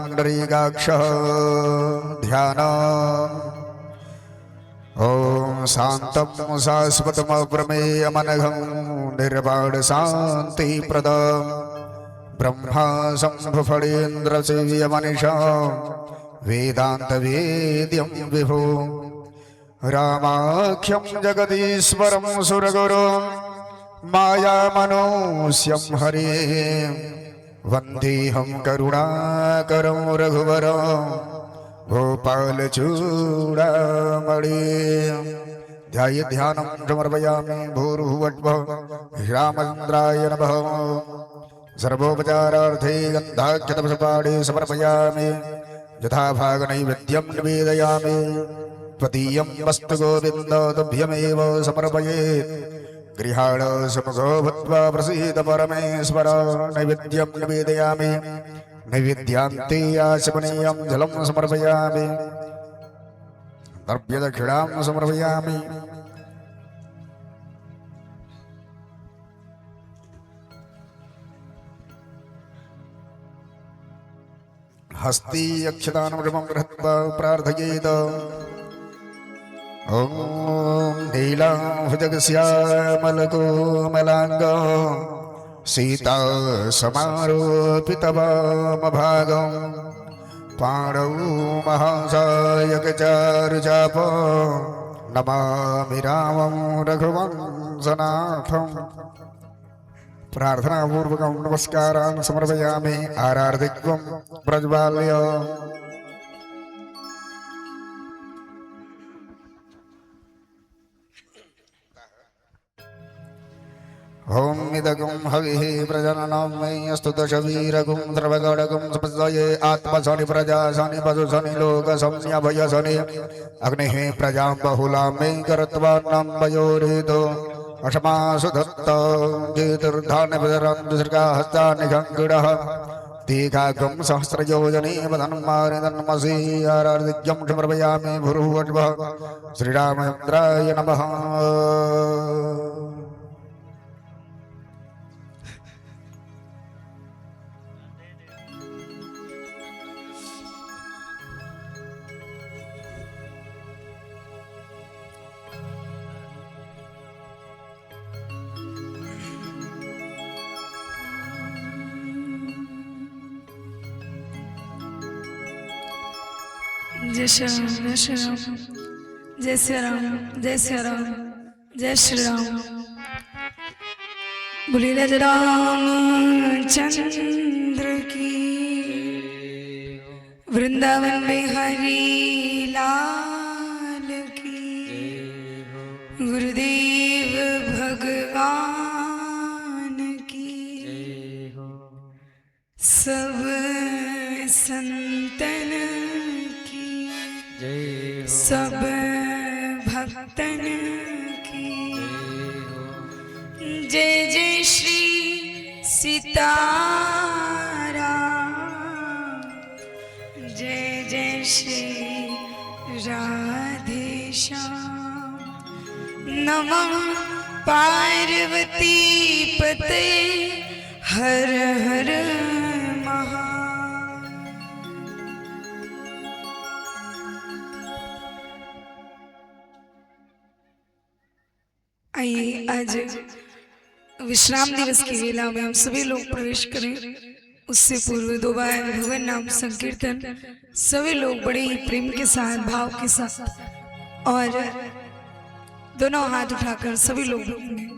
पुण्डरीकाक्षः ध्यान ओम शांतं शाश्वतमप्रमेयमनघं निर्वाणशान्तिप्रदं ब्रह्मा शम्भुफणीन्द्रसेव्यमनिशं वेदान्तवेद्यं विभो रामाख्यं जगदीश्वरं सुरगुरुं मायामनोस्यं हरे वन्देऽहं करुणाकरं रघुवरं गोपालचूडामणि ध्याये ध्यानं समर्पयामि भूर्भुवस्सुवः रामचन्द्राय नमः सर्वोपचारार्थे गन्धाक्षतपुष्पाणि समर्पयामि यथाभागनैवेद्यं निवेदयामि त्वदीयं वस्तु गोविन्द तुभ्यमेव समर्पयेत् गृहाण सुमुखो भूत्वा प्रसीद परमेश्वर नैवेद्यं निवेदयामि नैवेद्यान्ते आचमनीयं जलं समर्पयामि द्रव्यदक्षिणां समर्पयामि हस्ती अक्षतानं गृहीत्वा प्रार्थयेत् ओम नीलाभुजगश्यामलकोमलांग सीता समारोपितवामभागं पाणौ महासायकचारुचाप नमामि रामं रघुवंशनाथं प्रार्थनापूर्वकं नमस्कारान् समर्पयामि आरार्धिक्वं प्रज्वाल्य ओम इदगुं हविः प्रजननं मे अस्तु दशवीरगुं सर्वगणगुं समस्तये आत्मसनि प्रजासनि पशुसनि लोकसंज्ञभयसनि अग्निः प्रजां बहुलां मे कर्त्वान्नं वयोरितो अशमासु दत्त ज्योतिर्धान्यपदरं दुसर्गाहस्तानि गङ्गुडः दीघागं सहस्रयोजने वदन्मारिदन्मसि आरार्धिक्यं समर्पयामि भूर्भुवस्सुवः श्रीरामचन्द्राय नमः। जय श्री राम, जय श्री राम, जय श्री राम, जय श्री राम, जय श्री राम। बोलिए राजा रामचंद्र की, वृंदावन में हरि लाल की, गुरुदेव भगवान की, सब संतन सब भक्तन की जय जय श्री सीताराम, जय जय श्री राधेश्याम। नमः पार्वती पते हर हर महा। आइए आज विश्राम दिवस की वेला में हम सभी लोग प्रवेश करें। उससे पूर्व दो बार भगवान नाम संकीर्तन सभी लोग बड़े ही प्रेम के साथ भाव के साथ और दोनों हाथ उठाकर सभी लोग बोलेंगे।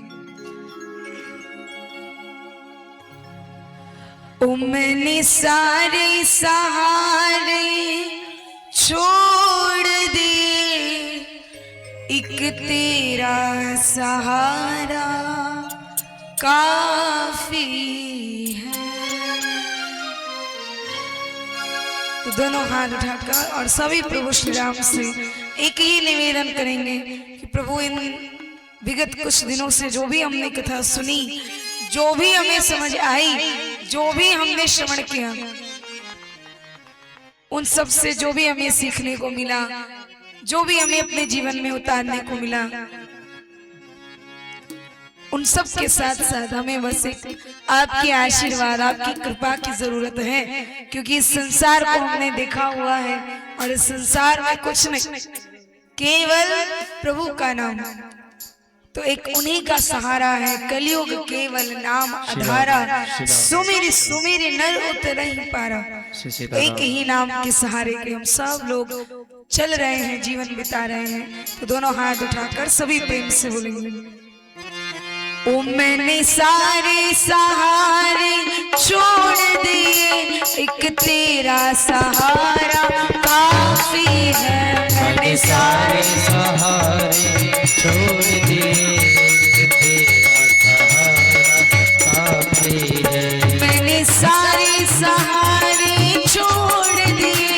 मैंने सारे सहारे छोड़ दे, एक तेरा सहारा काफी है। तो दोनों हाथ उठाकर और सभी प्रभु श्री राम से एक ही निवेदन करेंगे कि प्रभु इन विगत कुछ दिनों से जो भी हमने कथा सुनी, जो भी हमें समझ आई, जो भी हमने श्रवण किया, उन सब से जो भी हमें सीखने को मिला, जो भी हमें अपने जीवन में उतारने को मिला, उन सब के साथ साथ हमें बस एक आपके आशीर्वाद, आपकी कृपा की जरूरत है, क्योंकि इस संसार को हमने देखा हुआ है और इस संसार में कुछ नहीं, केवल प्रभु का नाम। तो एक उन्हीं का सहारा है, कलयुग केवल नाम आधारा, सुमिर सुमिर नर उतर ही पारा। एक ही नाम के सहारे के हम सब लोग चल रहे हैं, जीवन बिता रहे हैं। तो दोनों हाथ उठाकर सभी प्रेम से बोलेंगे, ओ मैंने सारे सहारे छोड़ दिए, एक तेरा सहारा काफी है। मैंने सारे सहारे छोड़ दिए, एक तेरा सहारा काफी है। मैंने सारे सहारे छोड़ दिए,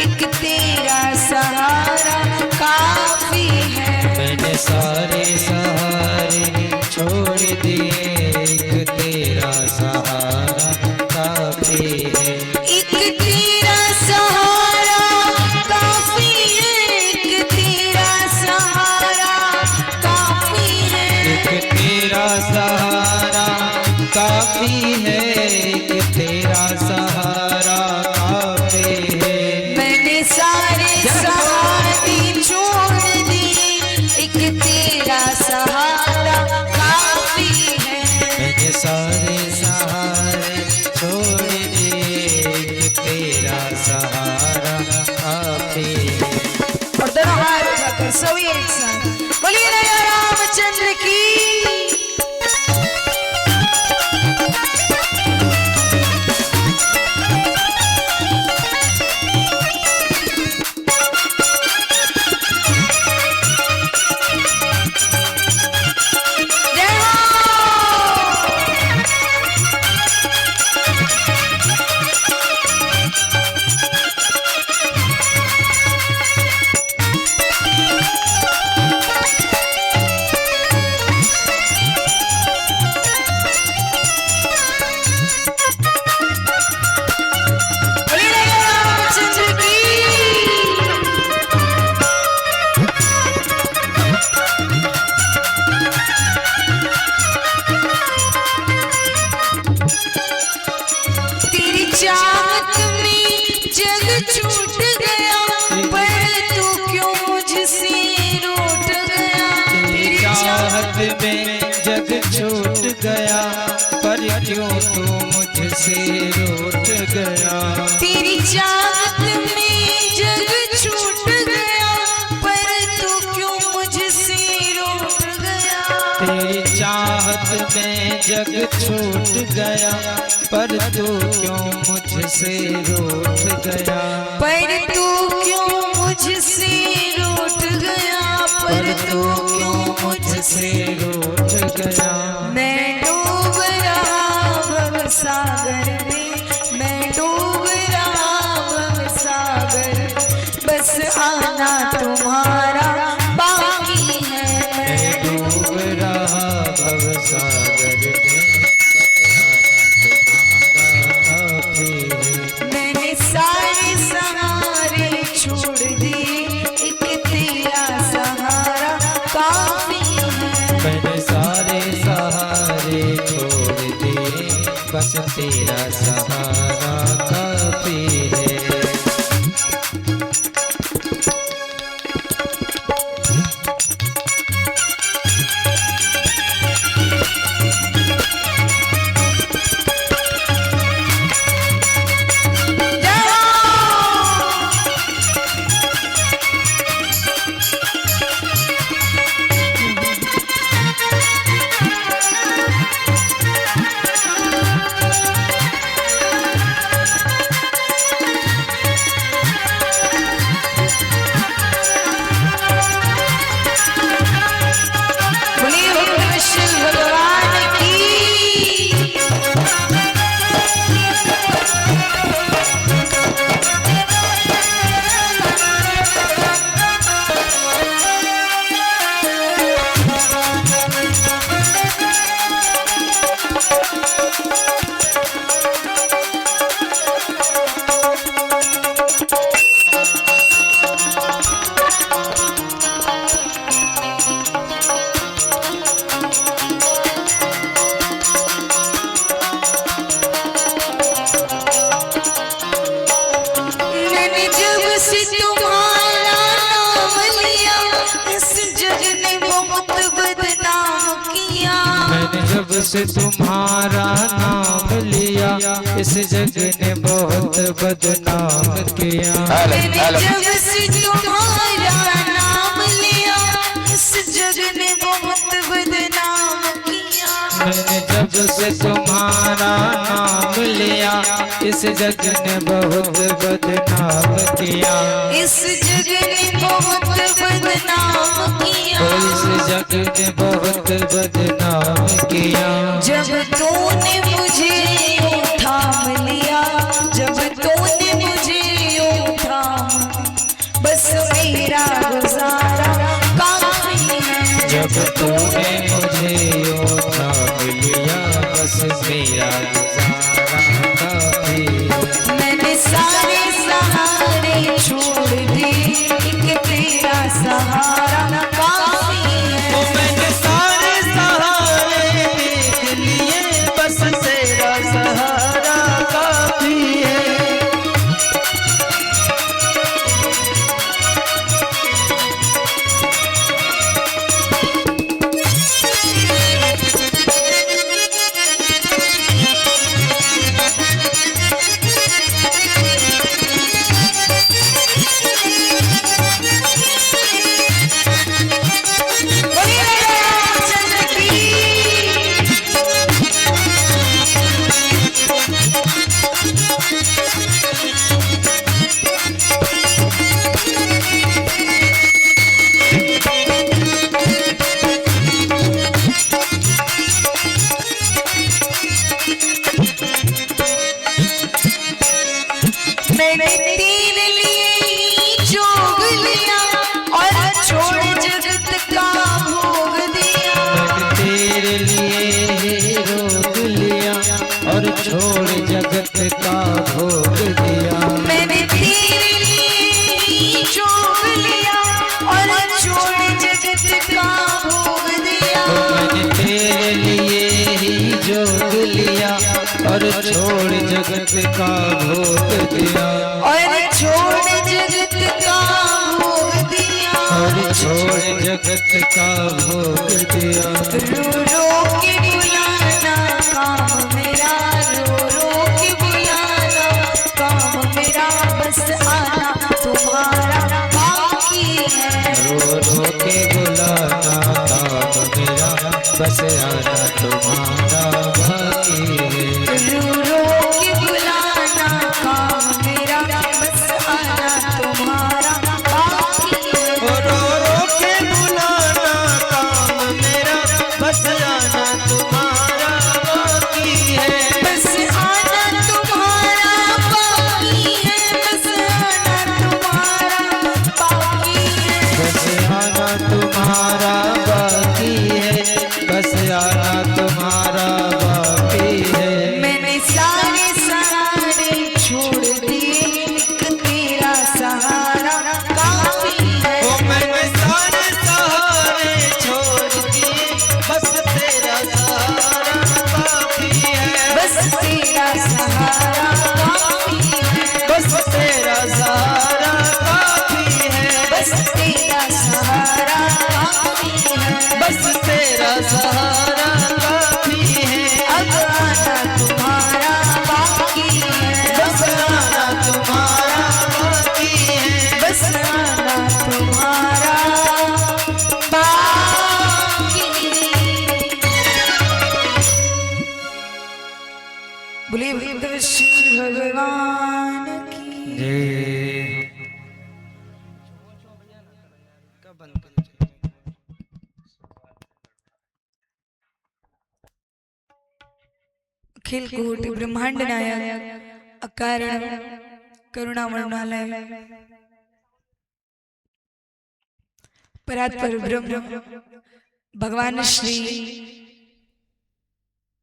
एक तेरा सहारा काफी है। मैंने सारे सहारे छोड़ दिए, एक तेरा सहारा काफी है। एक तेरा सहारा काफी है, एक तेरा सहारा काफी है। एक तेरा सहारा काफी है, एक तेरा सहारा काफी है। मैंने सारे सहारे छोड़ दिए, एक तेरा सहारा काफी है। मैंने सारे सहारे छोड़ दिए, एक तेरा सहारा काफी है। और दोनों हाथ उठाकर सभी एक साथ बोलिए राजा रामचंद्र की। जय हो। बोलिए राजा रामचंद्र की। तेरी चाहत में जग छूट गया, पर तू क्यों मुझसे रूठ गया। तेरी चाहत में जग छूट गया, पर क्यों तू मुझसे रूठ गया। तेरी चाहत में जग छूट गया, पर तू क्यों मुझसे रूठ गया। तेरी चाहत में जग छूट गया, पर तू क्यों मुझसे रूठ गया। पर तू क्यों मुझसे रूठ गया, पर तू क्यों मुझसे। रूठ गया। मैं डूब रहा भव सागर में, मैं डूब रहा भव सागर, बस आना तुम्हारा बाकी है। मैं डूब रहा भव सागर में, तुम्हारा काफी है। मैंने सारे सहारे छोड़ दिए, एक तेरा सहारा काफी है। मैंने सारे सहारे छोड़ दिए, बस तेरा सहारा काफी है। जय हो। मैंने जब से तुम्हारा नाम लिया इस जग ने बहुत बदनाम किया। मैंने जब से तुम्हारा नाम लिया इस जग ने बहुत बदनाम किया। मैंने जब से तुम्हारा नाम लिया इस जग ने बहुत बदनाम किया। मैंने जब से तुम्हारा नाम लिया इस जग ने बहुत बदनाम किया। इस जग ने बहुत बदनाम किया। इस जग ने बहुत बदनाम किया। जब तूने मुझे यूं थाम लिया, जब तूने मुझे यूं थाम, बस मेरा गुजारा काफी है। जब तूने मुझे यूं थाम लिया बस मेरा गुजारा काफी है। मैंने सारे सहारे छोड़ दिए एक तेरा सहारा काफी है। मैंने सारे सहारे देख लिए बस तेरा सहारा काफी है। मैंने तेरे लिए जोग लिया और छोड़ जगत का भोग दिया। मैंने तेरे लिए ही रोक लिया और छोड़ जगत का भोग दिया। मैंने तेरे लिए जोग लिया और छोड़ जगत का भोग दिया। मैंने तेरे लिए ही जोग लिया और छोड़ जगत का भोग दिया। और छोड़ जगत का भोग दिया। और छोड़ जगत का भोग दिया। रो रो के बुलाना काम मेरा, रो रो के बुलाना काम मेरा, बस आना तुम्हारा बाकी है। रो रो के बुलाना काम मेरा बस आना तुम्हारा बाकी है। रो रो के बुलाना काम मेरा, बस आना तुम्हारा बाकी है। रो रो के बुलाना काम मेरा बस आना तुम्हारा बाकी है। बस आना तुम्हारा बाकी है, बस आना तुम्हारा बाकी है। बस आना तुम्हारा बाकी है। बस आना तुम्हारा बाकी है। मैंने सारे सहारे छोड़ दिए एक तेरा सहारा काफी है। ओ मैंने सारे सहारे छोड़ दिए बस तेरा सहारा काफी है। बस तेरा सहारा काफी है। बस तेरा सहारा काफी है। बस तेरा सहारा काफी है। बस तेरा सहारा काफी है। अब आना तुम्हारा बाकी है। बस आना तुम्हारा बाकी है। बस आना तुम्हारा बाकी है। बोलिए बोलिए श्री भगवान की। अखिल कोटि ब्रह्मांड नायक अकारण करुणामय परात्पर ब्रह्म भगवान श्री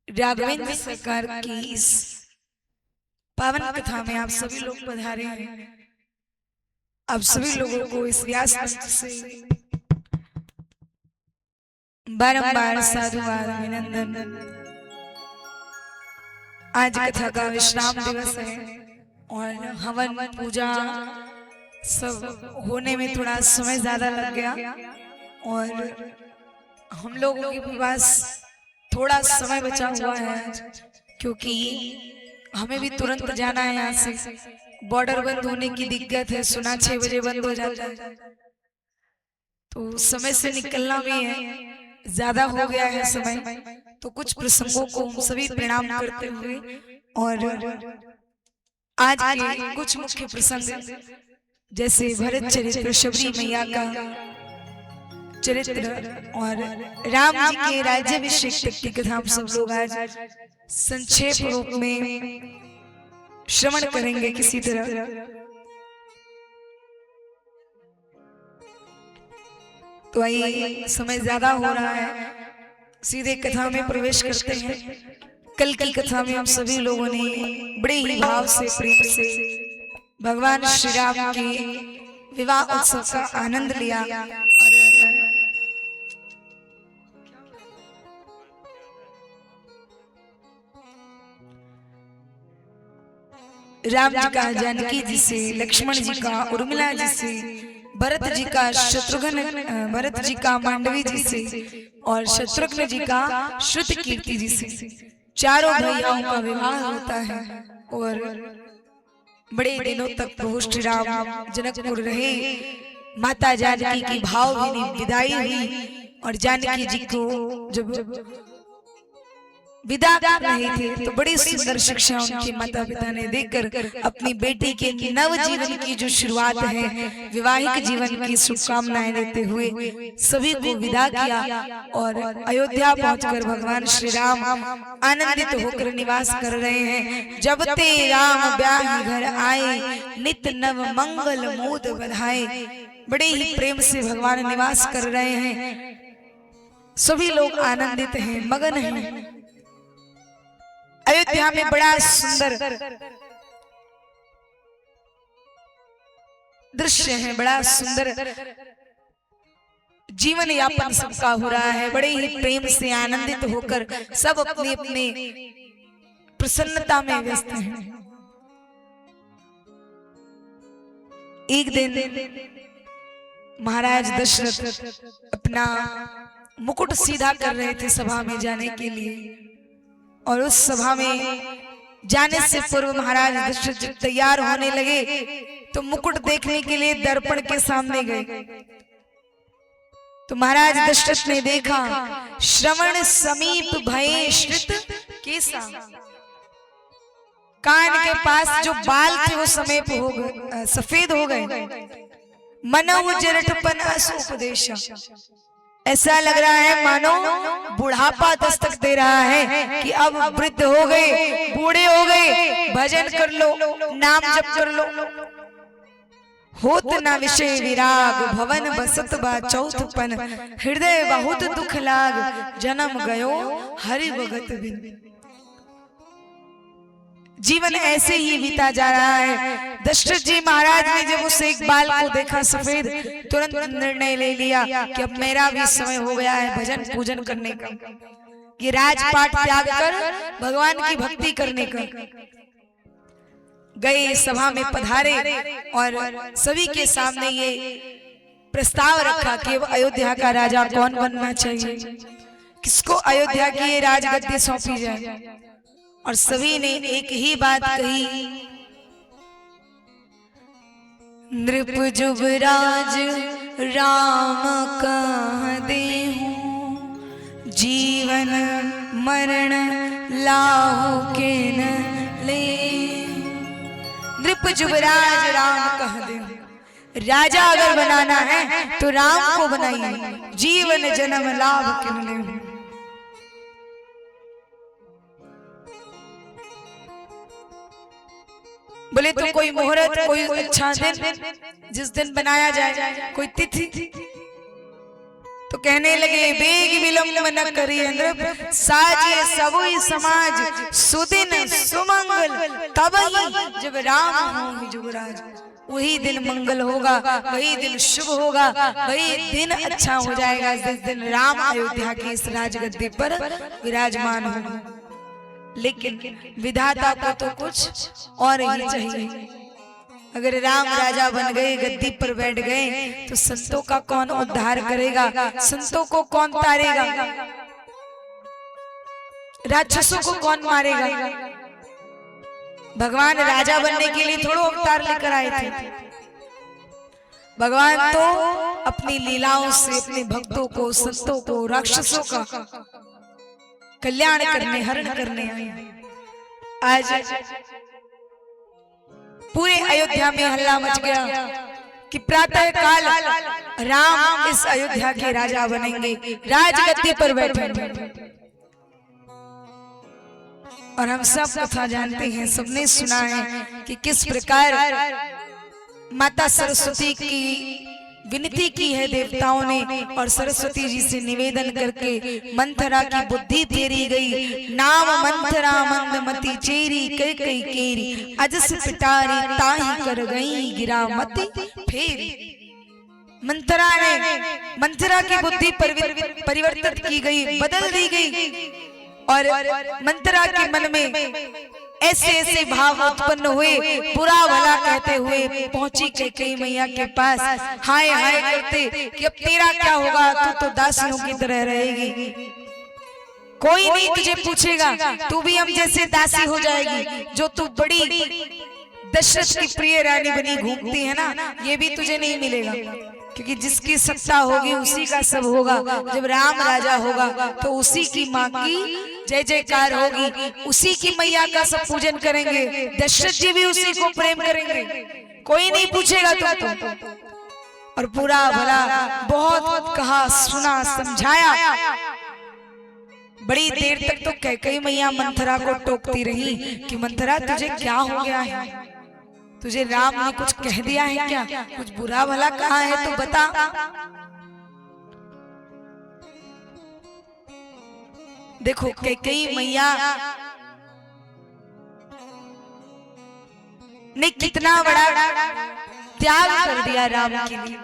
राघवेंद्र सरकार की इस पावन कथा में आप सभी लोग पधारे हैं। आप सभी लोगों को इस व्यास मंच से बारंबार साधुवाद अभिनंदन। आज कथा का विश्राम दिवस है और हवन पूजा सब होने में थोड़ा समय ज्यादा लग गया और हम लोगों के पास थोड़ा समय बचा हुआ है आज, क्योंकि हमें भी तुरंत जाना है यहाँ से। बॉर्डर बंद होने की दिक्कत है, सुना 6 बजे बंद हो जाता है, तो समय से निकलना भी है, ज्यादा हो गया है समय। तो कुछ प्रसंगों को हम सभी प्रणाम करते हुए और आज के कुछ मुख्य प्रसंग जैसे भरत चरित्र, शबरी मैया का चरित्र और राम जी के राज्याभिषेक तक की कथा हम सब लोग आज संक्षेप रूप में श्रवण करेंगे किसी तरह। तो आइए, समय ज्यादा हो रहा है, सीधे कथा में प्रवेश करते हैं। कल की कथा में हम सभी लोगों ने बड़े ही भाव से, प्रेम से भगवान श्री राम के विवाह उत्सव का आनंद लिया और राम जी का जानकी जी से, लक्ष्मण जी का उर्मिला जी से, भरत जी का शत्रुघ्न, भरत जी का मांडवी जी से और शत्रुघ्न जी का श्रुत कीर्ति जी से चारों भैयाओं का विवाह होता है। और बड़े दिनों तक प्रभु श्री राम जनकपुर रहे, माता जानकी की भावभीनी विदाई हुई और जानकी जी को जब विदा कर रहे थे तो बड़ी सुंदर शिक्षा उनके माता पिता ने देकर अपनी बेटी के नव जीवन की जो शुरुआत है, विवाहिक जीवन की शुभकामनाएं देते हुए सभी को विदा किया और अयोध्या पहुंचकर भगवान श्री राम आनंदित होकर निवास कर रहे हैं। जब ते राम ब्याह घर आए, नित नव मंगल मोद बधाए। बड़े ही प्रेम से भगवान निवास कर रहे हैं, सभी लोग आनंदित हैं, मगन हैं। अयोध्या में बड़ा सुंदर दृश्य है, बड़ा सुंदर जीवन यापन सबका हो रहा है। बड़े ही प्रेम से आनंदित होकर सब अपने अपने प्रसन्नता में व्यस्त हैं। एक दिन महाराज दशरथ अपना मुकुट सीधा कर रहे थे सभा में जाने के लिए, और उस सभा में जाने से पूर्व महाराज दशरथ जब तैयार होने लगे तो मुकुट देखने के लिए दर्पण के सामने गए। तो महाराज दशरथ ने देखा, श्रवण समीप भये श्रित केसा, कान के पास जो बाल थे वो समीप हो गए, सफेद हो गए। मनों जरठपन असुपदेशा, ऐसा लग रहा है मानो बुढ़ापा दस्तक दे रहा है कि अब वृद्ध हो गए, बूढ़े हो गए, भजन कर लो, नाम जप कर लो। होत न विषय विराग, भवन बसत बा चौथपन, हृदय बहुत दुख लाग, जन्म गयो हरि भगत बिन। जीवन ऐसे ही बीता जा रहा है। दशरथ जी महाराज ने जब उस एक बाल को देखा सफेद, तुरंत निर्णय ले लिया कि अब मेरा भी समय हो गया है भजन पूजन करने का, ये राजपाट त्याग कर भगवान की भक्ति करने का। गए, सभा में पधारे और सभी के सामने ये प्रस्ताव रखा कि अब अयोध्या का राजा कौन बनना चाहिए, किसको अयोध्या की ये राजगद्दी सौंपी जाए। और सभी ने एक ही बात कही, नृप जुबराज राम कह देहु, जीवन मरण लाहु के न ले। नृप जुबराज राम कह देहु, राजा अगर बनाना है तो राम को बनाइए, जीवन जन्म लाभ के न ले। बोले तो कोई मुहूर्त, कोई अच्छा दिन जिस दिन बनाया जाए, कोई तिथि। तो कहने लगे, बेग विलंब न करिए नृप, साजिए सबोई समाज, सुदिन सुमंगल तब ही जब राम होंगे जुगराज। वही दिन मंगल होगा, वही दिन शुभ होगा, वही दिन अच्छा हो जाएगा जिस दिन राम अयोध्या की इस राजगद्दी पर विराजमान होंगे। लेकिन विधाता को तो कुछ और ही चाहिए। अगर राम राजा बन गए, गद्दी पर बैठ गए, तो संतों का कौन उद्धार करेगा, संतों को कौन तारेगा, राक्षसों को कौन मारेगा। भगवान राजा बनने के लिए थोड़ा अवतार लेकर आए थे। भगवान तो अपनी लीलाओं से अपने भक्तों को, संतों को, राक्षसों का कल्याण करने, हरण करने आए। आज पूरे अयोध्या में हल्ला मच गया कि प्रातः काल राम इस अयोध्या के राजा बनेंगे, राजगद्दी पर बैठेंगे। और हम सब कथा जानते हैं, सबने सुना है कि किस प्रकार माता सरस्वती की विनती की है देवताओं ने, और सरस्वती जी से निवेदन करके मंथरा की बुद्धि फेरी गई। नाम मंथरा मंदमती चेरी कई कई केरी, अजस पिटारी ताही कर गई गिरा मती फेरी। मंथरा की बुद्धि परिवर्तित की गई, बदल दी गई, और मंथरा के मन में ऐसे ऐसे भाव उत्पन्न हुए, बुरा भला कहते हुए पहुंची कैकेयी मैया के पास, हाय हाय करते कि अब तेरा क्या होगा, तू तो दासियों की तरह रहेगी, कोई नहीं तुझे पूछेगा, तू भी हम जैसे दासी हो जाएगी। जो तू बड़ी दशरथ की प्रिय रानी बनी घूमती है ना, ये भी तुझे नहीं मिलेगा, क्योंकि जिसकी सत्ता होगी उसी का सब होगा। जब राम राजा होगा तो उसी की माँ की जय जयकार होगी, उसी की मैया का सब पूजन करेंगे, दशरथ जी भी उसी को प्रेम करेंगे, कोई नहीं पूछेगा तुमको। और पूरा भला बहुत कहा, सुना, समझाया। बड़ी देर तक तो कैकेयी मैया मंथरा को टोकती रही कि मंथरा तुझे क्या हो गया है, तुझे राम ने कुछ कह दिया है क्या, कुछ बुरा भला कहा है तो बता। देखो कैकेयी मैया ने कितना बड़ा त्याग कर दिया राम के लिए।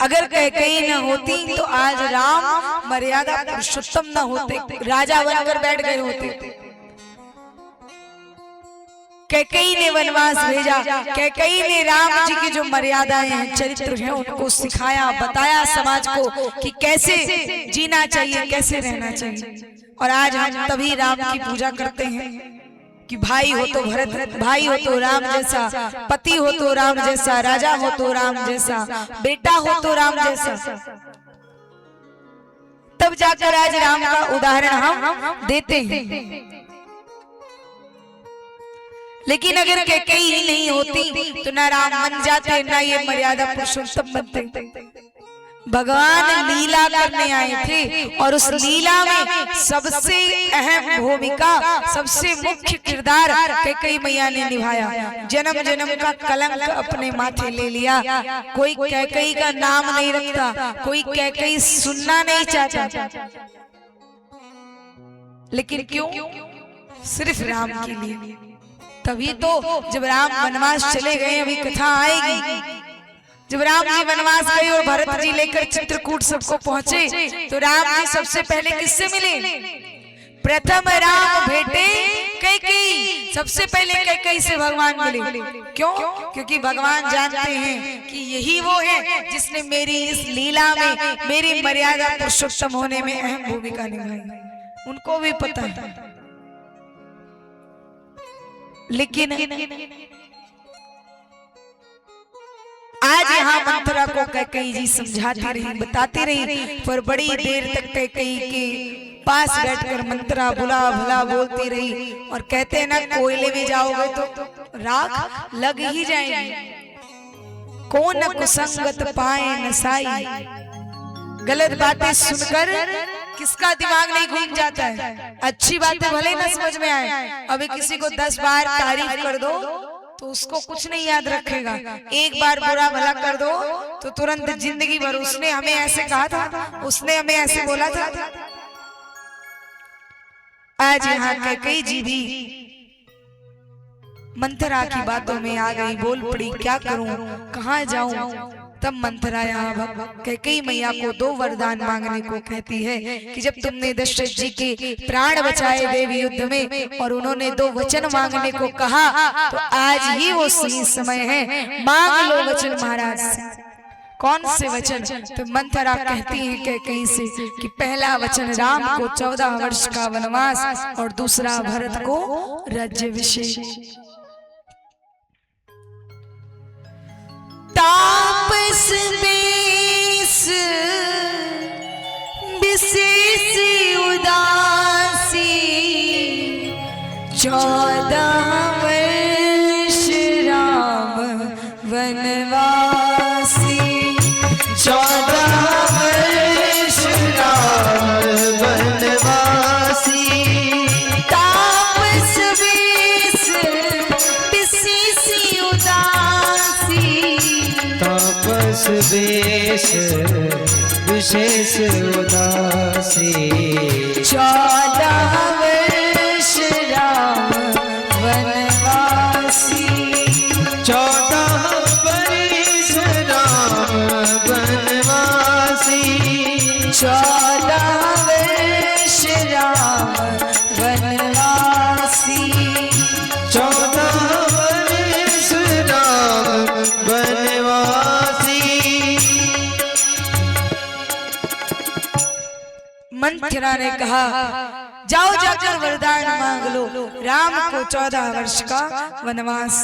अगर कैकेयी न होती तो आज राम मर्यादा पुरुषोत्तम न होते, राजा बनकर बैठ गए होते। कैकेयी ने वनवास भेजा, कैकेयी ने राम जी की जो मर्यादाएं हैं, चरित्र हैं, उनको सिखाया, बताया समाज को कि कैसे जीना चाहिए, कैसे रहना चाहिए। और आज हम तभी राम की पूजा करते हैं कि भाई हो तो भरत, भाई हो तो राम जैसा, पति हो तो राम जैसा, राजा हो तो राम जैसा, बेटा हो तो राम जैसा। तब जाकर आज राम का उदाहरण हम देते हैं। लेकिन अगर कैकेयी ही नहीं होती तो ना राम बन जाते, ना ये मर्यादा पुरुषोत्तम बनते। भगवान लीला करने आए थे, और उस लीला में सबसे अहम भूमिका, सबसे मुख्य किरदार कैकेयी मैया ने निभाया। जन्म जन्म का कलंक अपने माथे ले लिया। कोई कैकेयी का नाम नहीं रखता, कोई कैकेयी सुनना नहीं चाहता, लेकिन क्यों? सिर्फ राम के लिए। तभी तो जब राम वनवास चले गए, अभी कथा आएगी, जब राम जी वनवास गए और भरत जी लेकर चित्रकूट सबको पहुंचे, तो राम जी सबसे पहले किससे मिले? प्रथम राम भेटे कैकेयी, सबसे पहले कैकेयी से भगवान मिले। क्यों? क्योंकि भगवान जानते हैं कि यही वो है जिसने मेरी इस लीला में, मेरी मर्यादा पुरुषोत्तम होने में अहम भूमिका निभाई। उनको भी पता है, लेकिन आज यहाँ मंथरा को कैकेयी जी समझाती रही, बताती रही, पर बड़ी देर तक कैकेयी के पास बैठकर मंथरा बुला भला बोलती रही। और कहते हैं ना, कोयले में जाओगे तो राख लग ही जाएगी। कौन कुसंगत पाए नसाई, गलत बातें सुनकर किसका दिमाग नहीं घूम जाता है। अच्छी बातें भले न समझ में आए, अभी किसी को 10 बार तारीफ कर दो तो उसको कुछ नहीं याद रखेगा। एक बार बुरा भला कर दो तो तुरंत जिंदगी भर उसने हमें ऐसे कहा था, उसने हमें ऐसे बोला था। आज यहाँ कैकेयी जी भी मंथरा की बातों में आ गई, बोल पड़ी, क्या करूं, कहाँ जाऊं। तब मंथरा यहाँ कैकेयी मैया को 2 वरदान मांगने को कहती है कि जब तुमने दशरथ जी के प्राण बचाए देवी युद्ध में और उन्होंने 2 वचन मांगने को कहा, तो आज ही वो सही समय है, मांग लो वचन महाराज से। कौन से वचन? तो मंथरा कहती है कैकेयी से कि पहला वचन राम को 14 वर्ष का वनवास और दूसरा भरत को राज्याभिषेक। तापस बेस विशेष उदासी 14 वर्ष राम वनवासी। 14 वर्ष राम वनवासी। तापस बेस विशेष उदासी। तापस वेश विशेष उदासी। 14 वर्ष राम वनवासी। 14 वर्ष राम वनवासी। 14 वर्ष राम वनवासी। 14 वर्ष राम वनवासी। मंथरा ने कहा जाओ जाकर वरदान मांग लो, राम को 14 वर्ष का वनवास।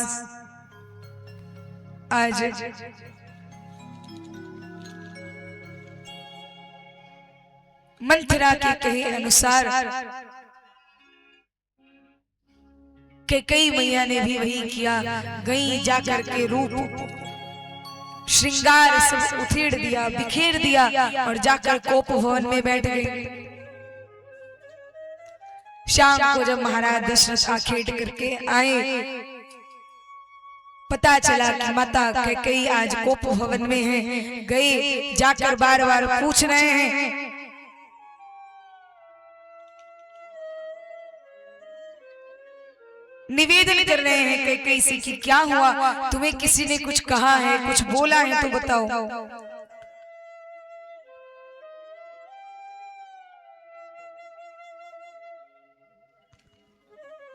आज मंथरा के कहे अनुसार कैकेयी मैया ने भी वही किया। गई जाकर के रूप श्रृंगार सब उथेड़ दिया, बिखेर दिया और जाकर कोप भवन में बैठ गई। शाम को जब महाराज दशरथ आखेट करके आए, पता चला कि माता कैकेयी आज कोप भवन में है। गए जाकर बार बार पूछ रहे हैं, निवेदन कर रहे हैं कैकेयी से कि क्या हुआ, तुम्हें किसी ने कुछ कहा है, कुछ बोला है तो बताओ।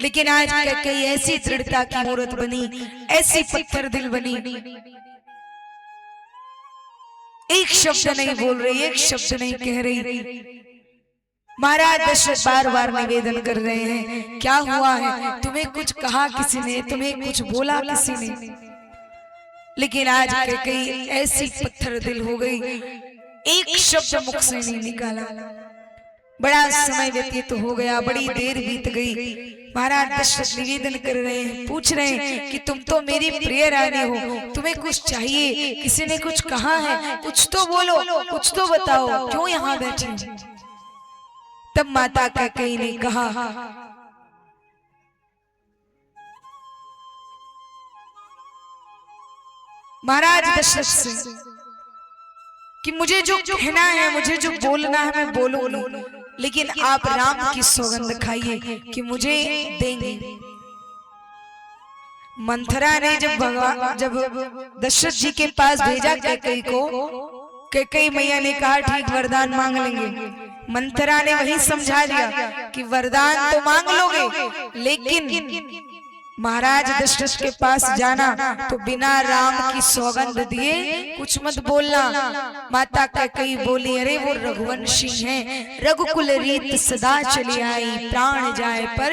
लेकिन आज कैकेयी ऐसी दृढ़ता की मूर्त बनी, ऐसी पत्थर दिल बनी, एक शब्द नहीं बोल रही, एक शब्द नहीं कह रही। महाराज दशरथ बार बार निवेदन कर रहे हैं, क्या हुआ है, तुम्हें कुछ कहा किसी ने, तुम्हें कुछ बोला किसी ने। लेकिन आज कैकेयी ऐसी पत्थर दिल हो गई, एक शब्द मुख से नहीं निकाला। बड़ा समय व्यतीत हो गया, बड़ी देर बीत गई। महाराज दशरथ निवेदन कर रहे हैं, पूछ रहे हैं कि तुम तो मेरी प्रिय रानी हो, तुम्हें कुछ चाहिए, किसी ने कुछ कहा है, कुछ तो बोलो, कुछ तो बताओ, क्यों यहाँ बैठे। तब माता कैकेयी ने कहा, महाराज दशरथ से कि मुझे जो कहना है, मुझे जो बोलना है मैं बोलूंगी, लेकिन आप राम की सौगंध खाइए कि मुझे देंगे। मंथरा ने जब दशरथ जी के पास भेजा कैकेयी को, कैकेयी मैया ने कहा ठीक वरदान मांग लेंगे। मंथरा ने वही समझा दिया कि वरदान तो मांग लोगे, लेकिन महाराज दशरथ के पास जाना तो बिना राम की सौगंध दिए कुछ मत बोलना। माता कैकेयी बोली, अरे वो रघुवंशी हैं, रघुकुल रीत सदा चली आई, प्राण जाए पर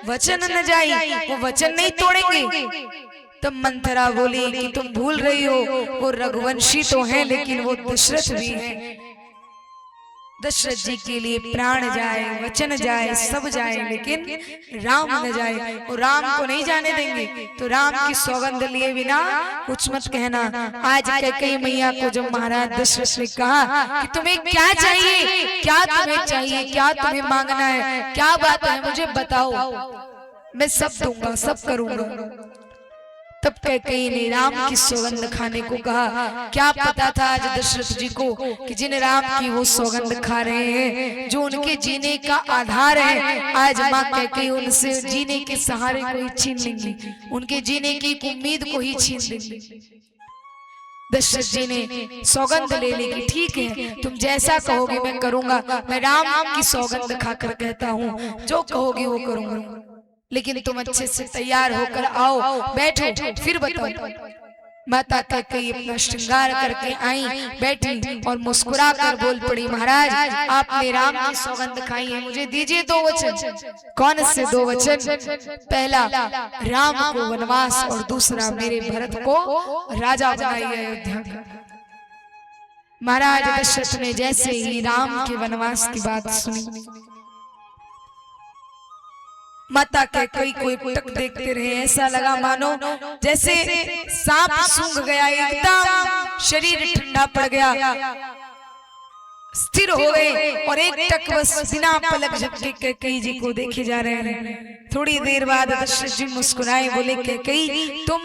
वचन न जाई, वो वचन नहीं तोड़ेंगे। तब मंथरा बोली कि तुम भूल रही हो, वो रघुवंशी तो हैं लेकिन वो दशरथ भी हैं। दशरथ जी के लिए प्राण जाए, वचन जाए, सब जाए, लेकिन राम न जाए, और राम को नहीं जाने देंगे। तो राम की सौगंध लिए बिना कुछ मत कहना। आज कैकेयी मैया को जब महाराज दशरथ ने कहा कि तुम्हें क्या चाहिए, क्या तुम्हें चाहिए, क्या तुम्हें मांगना है, क्या बात है, मुझे बताओ, मैं सब दूंगा, सब करूंगा। तब कैकेयी ने राम की सौगंध खाने को कहा। क्या पता था आज दशरथ जी को कि जिन राम की वो सौगंध खा रहे हैं, जो उनके जीने का आधार है, आज माँ कैकेयी उनसे जीने के सहारे को ही छीन लेंगी, उनके जीने की उम्मीद को ही छीन लेंगी। दशरथ जी ने सौगंध ले ली कि ठीक है, तुम जैसा कहोगे मैं करूंगा। मैं राम की सौगंध खाकर कहता हूँ, जो कहोगे वो करूंगा, लेकिन तुम अच्छे से तैयार होकर आओ, बैठो, फिर बताओ। माता कैकेयी अपना श्रृंगार करके आई, बैठी और मुस्कुरा कर बोल पड़ी, महाराज आपने राम की सौगंध खाई है, मुझे दीजिए 2 वचन। कौन से 2 वचन? पहला, राम को वनवास, और दूसरा, मेरे भरत को राजा बनाइए अयोध्या का। महाराज दशरथ ने जैसे ही राम के वनवास की बात सुनी, माता कैकेयी को एकटक देखते रहे। ऐसा लगा मानो जैसे सांप सूंघ गया, एकदम शरीर ठंडा पड़ गया, स्थिर हो गए और एकटक बस बिना पलक झपके कैकेयी जी को देखे जा रहे हैं। थोड़ी देर बाद दशरथ जी मुस्कुराए, बोले, कैकेयी तुम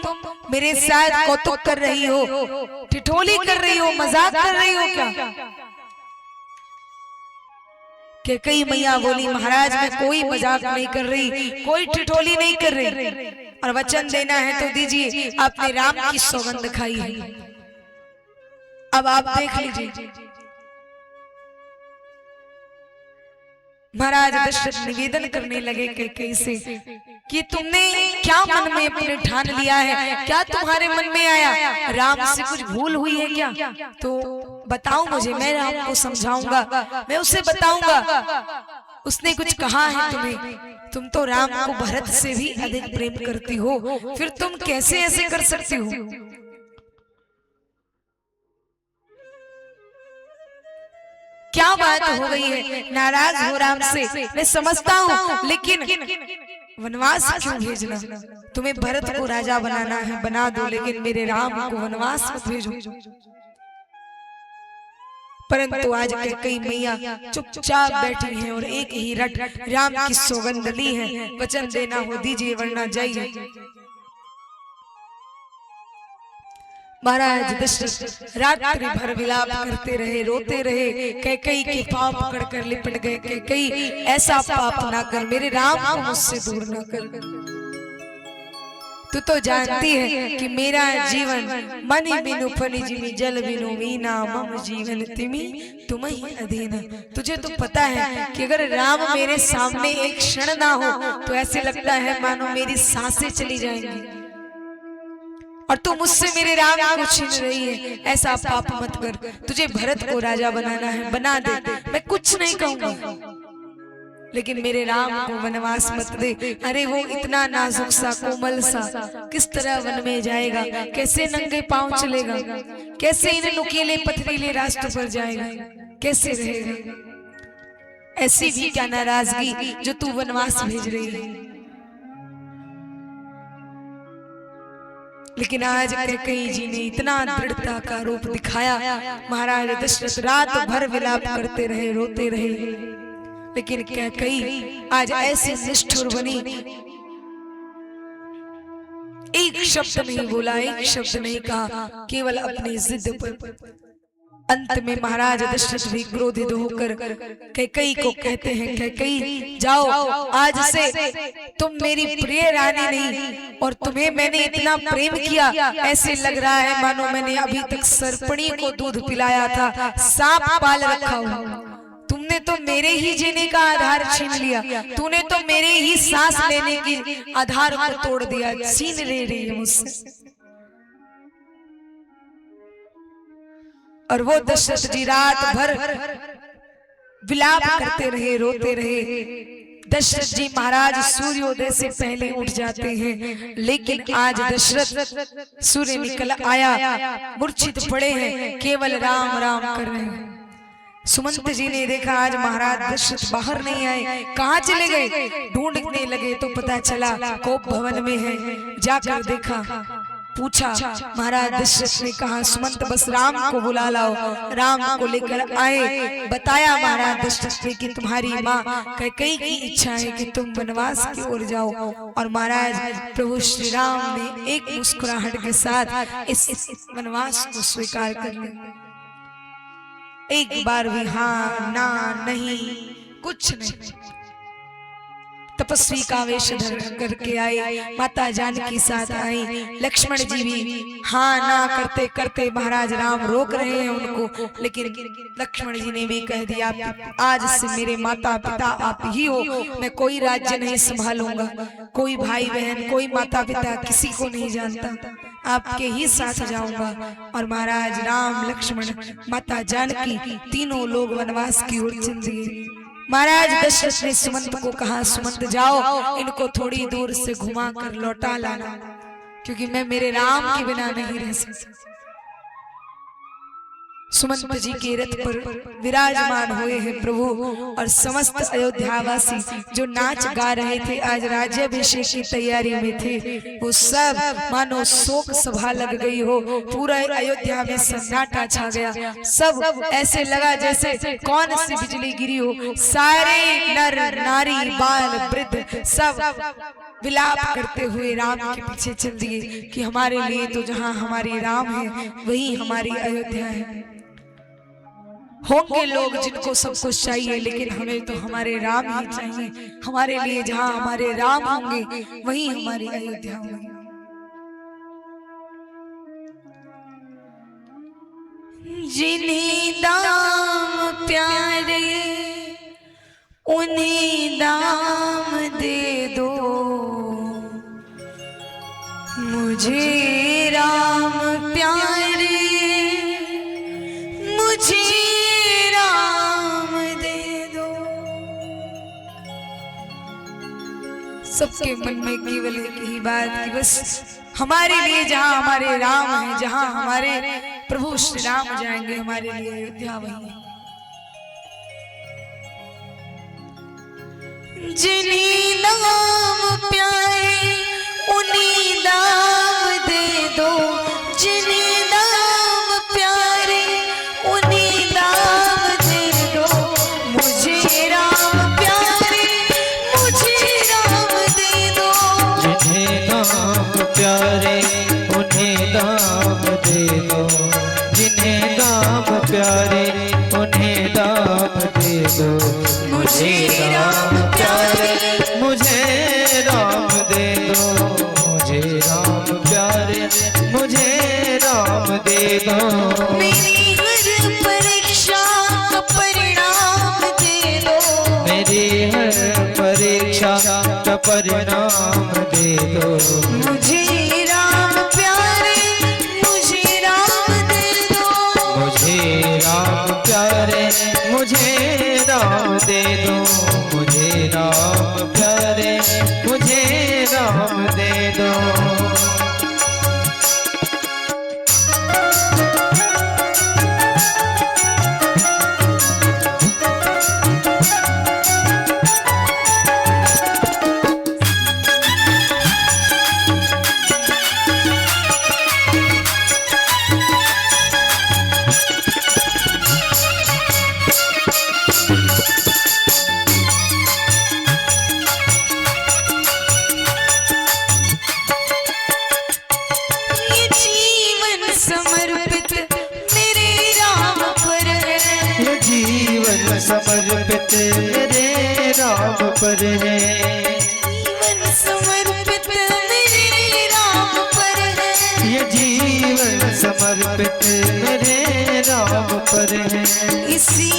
मेरे साथ कौतुक कर रही हो, ठिठोली कर रही हो, मजाक कर रही हो क्या? कैकेयी मैया बोली, महाराज मैं कोई मजाक नहीं कर रही, कोई ठिठोली नहीं कर रही, और वचन देना है तो दीजिए, आपने राम की सौगंध खाई है, अब आप देख लीजिए। महाराज दशरथ निवेदन करने लगे कैकेयी से कि तुमने क्या मन में अपने ठान लिया है, क्या तुम्हारे मन में आया, राम से कुछ भूल हुई है क्या? तो बताओ मुझे, मैं राम को समझाऊंगा, मैं उसे बताऊंगा उसने कुछ कहा है तुम्हें। तुम तो राम को भरत से भी अधिक प्रेम करती हो, फिर तुम कैसे ऐसे कर सकती हो? क्या बात हो गई है, नाराज हो राम से, मैं समझता हूँ, लेकिन वनवास क्यों भेजना? तुम्हें भरत को राजा बनाना है, बना दो, लेकिन मेरे राम को वनवास मत भेजो। परंतु आज कैकेयी मैया चुपचाप बैठी हैं और एक ही रट राम की सौगंध ली है, वचन देना हो दीजिए वरना जाइए। महाराज दशरथ रात्रि भर विलाप करते रहे, रोते रहे, कैकेयी के पांव पकड़ कर लिपट गए। कैकेयी ऐसा पाप ना कर, मेरे राम को मुझसे दूर ना कर। तू तो जानती है कि मेरा जीवन मनि बिनु फनि जिमि जल बिनु मीना मम जीवन तिमि तुम ही अधीन। तुझे तो पता है कि अगर राम मेरे सामने एक क्षण ना हो तो ऐसे लगता है मानो मेरी सांसें चली जाएंगी, और तू मुझसे मेरे राम को छीन रही है। ऐसा पाप मत कर, तुझे भरत को राजा बनाना है, बना दे, मैं कुछ नहीं कहूंगा, लेकिन मेरे राम को वनवास मत दे। अरे वो इतना नाजुक सा, कोमल सा, किस तरह वन में जाएगा, कैसे नंगे पांव चलेगा, कैसे इन नुकीले पथरीले रास्ते पर जाएगा, कैसे रहेगा? ऐसी भी क्या नाराजगी जो तू वनवास भेज रही है? लेकिन आज कैकेयी जी ने इतना दृढ़ता का रूप दिखाया, महाराज दशरथ रात भर विलाप करते रहे, रोते रहे, लेकिन कैकेयी आज ऐसी निष्ठुर बनी, एक शब्द नहीं बोला, एक शब्द नहीं कहा, केवल अपनी जिद पर। अंत में महाराज दशरथ भी क्रोधित होकर कैकेयी को कहते हैं, कैकेयी जाओ, आज से तुम मेरी प्रिय रानी नहीं, और तुम्हें मैंने इतना प्रेम किया, ऐसे लग रहा है मानो मैंने अभी तक सर्पणी को दूध पिलाया था, सांप पाल रखा हुआ। तुमने तो मेरे ही जीने का आधार छीन लिया, तूने तो मेरे ही सांस लेने की आधार को तोड़ दिया, छीन ले रही है मुझसे। और वो दशरथ जी रात भर विलाप करते रहे, रोते रहे। दशरथ जी महाराज सूर्योदय से पहले उठ जाते हैं, लेकिन आज दशरथ सूर्य निकल आया, मूर्छित पड़े हैं, केवल राम राम कर रहे हैं। सुमंत जी ने देखा आज महाराज दशरथ बाहर नहीं आए, कहाँ चले गए? ढूंढने लगे तो पता चला कोप भवन में है। जाकर देखा, पूछा, महाराज दशरथ ने कहा सुमंत बस राम को बुला लाओ। राम को लेकर आए, बताया महाराज दशरथ ने कि तुम्हारी माँ कैकेयी की इच्छा है कि तुम वनवास की ओर जाओ। और महाराज प्रभु श्री राम ने एक मुस्कुराहट के साथ इस वनवास को स्वीकार कर लिया। एक बार भी हाँ ना नहीं कुछ नहीं। तपस्वी का वेश धारण करके आए, माता जानकी साथ आई। लक्ष्मण जी भी हाँ ना करते करते महाराज राम रोक रहे हैं उनको, लेकिन लक्ष्मण जी ने भी कह दिया आज से मेरे माता पिता आप ही हो, मैं कोई राज्य नहीं संभालूंगा, कोई भाई बहन कोई माता पिता किसी को नहीं जानता, आपके ही साथ जाऊंगा। और महाराज राम लक्ष्मण माता जानकी तीनों लोग वनवास की ओर चल दिए। महाराज दशरथ ने सुमंत को कहा सुमंत जाओ इनको थोड़ी दूर से घुमा कर लौटा लाना, क्योंकि मैं मेरे राम के बिना नहीं रह सकता। सुमंत जी के रथ पर विराजमान हुए हैं प्रभु, और समस्त अयोध्यावासी जो नाच गा रहे थे, आज राज्याभिषेक की तैयारी में थे, वो सब मानो शोक सभा लग गई हो, पूरा अयोध्या में सन्नाटा छा गया। सब ऐसे लगा जैसे कौन सी बिजली गिरी हो, सारे नर नारी बाल वृद्ध सब विलाप करते हुए राम के पीछे चल दिए कि हमारे लिए तो जहाँ हमारे राम है वही हमारी अयोध्या है। होंगे लोग जिनको सब कुछ चाहिए, लेकिन हमें तो हमारे राम ही चाहिए। हमारे लिए जहाँ हमारे राम होंगे वही हमारी अयोध्या होगी। जिन्हें दाम प्यारे उन्हें दाम दे दो, मुझे राम प्यारे मुझे राम दे दो। सबके मन में केवल एक ही बात कि बस हमारे लिए जहाँ हमारे राम हैं, जहाँ हमारे प्रभु श्री राम जाएंगे, हमारे लिए अयोध्या वही है। जिन्हें नाम प्यारे उन्हें दाम दे दो, जिन्हें नाम प्यारे उन्हें दाम दे दो, मुझे राम प्यारे मुझे राम दे दो। जिन्हें नाम प्यारे उन्हें दाम दे दो, जिन्हें नाम प्यारे उन्हें दाम दे दो, मुझे राम प्यारे मुझे राम दे दो, मुझे राम प्यारे मुझे राम दे दो। मेरी हर परीक्षा का परिणाम दे दो, मेरी हर परीक्षा का परिणाम दे दो, मुझे राम प्यारे मुझे राम दे दो, मुझे राम प्यारे मुझे राम दे दो, मुझे राम प्यारे मुझे राम दे दो। समर्पित मेरे राम पर है, जीवन समर्पित मेरे राम पर है, ये जीवन समर्पित मेरे राम पर है। इसी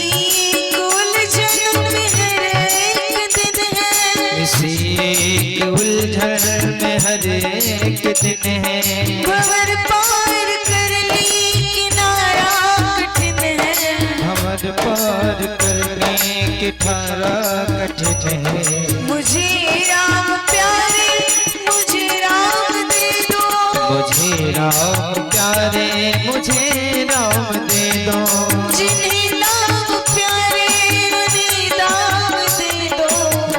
उलझन में हर एक दिन है, इसी उलझन में हर एक दिन है, भंवर पार करने किनारा कठिन है, भंवर पार करने की ठारा कठिन है। मुझे राम प्यारे मुझे राम दे दो, मुझे राम प्यारे मुझे राम दे दो, जिन्हें नाम प्यारे उन्हें दाम दे दो,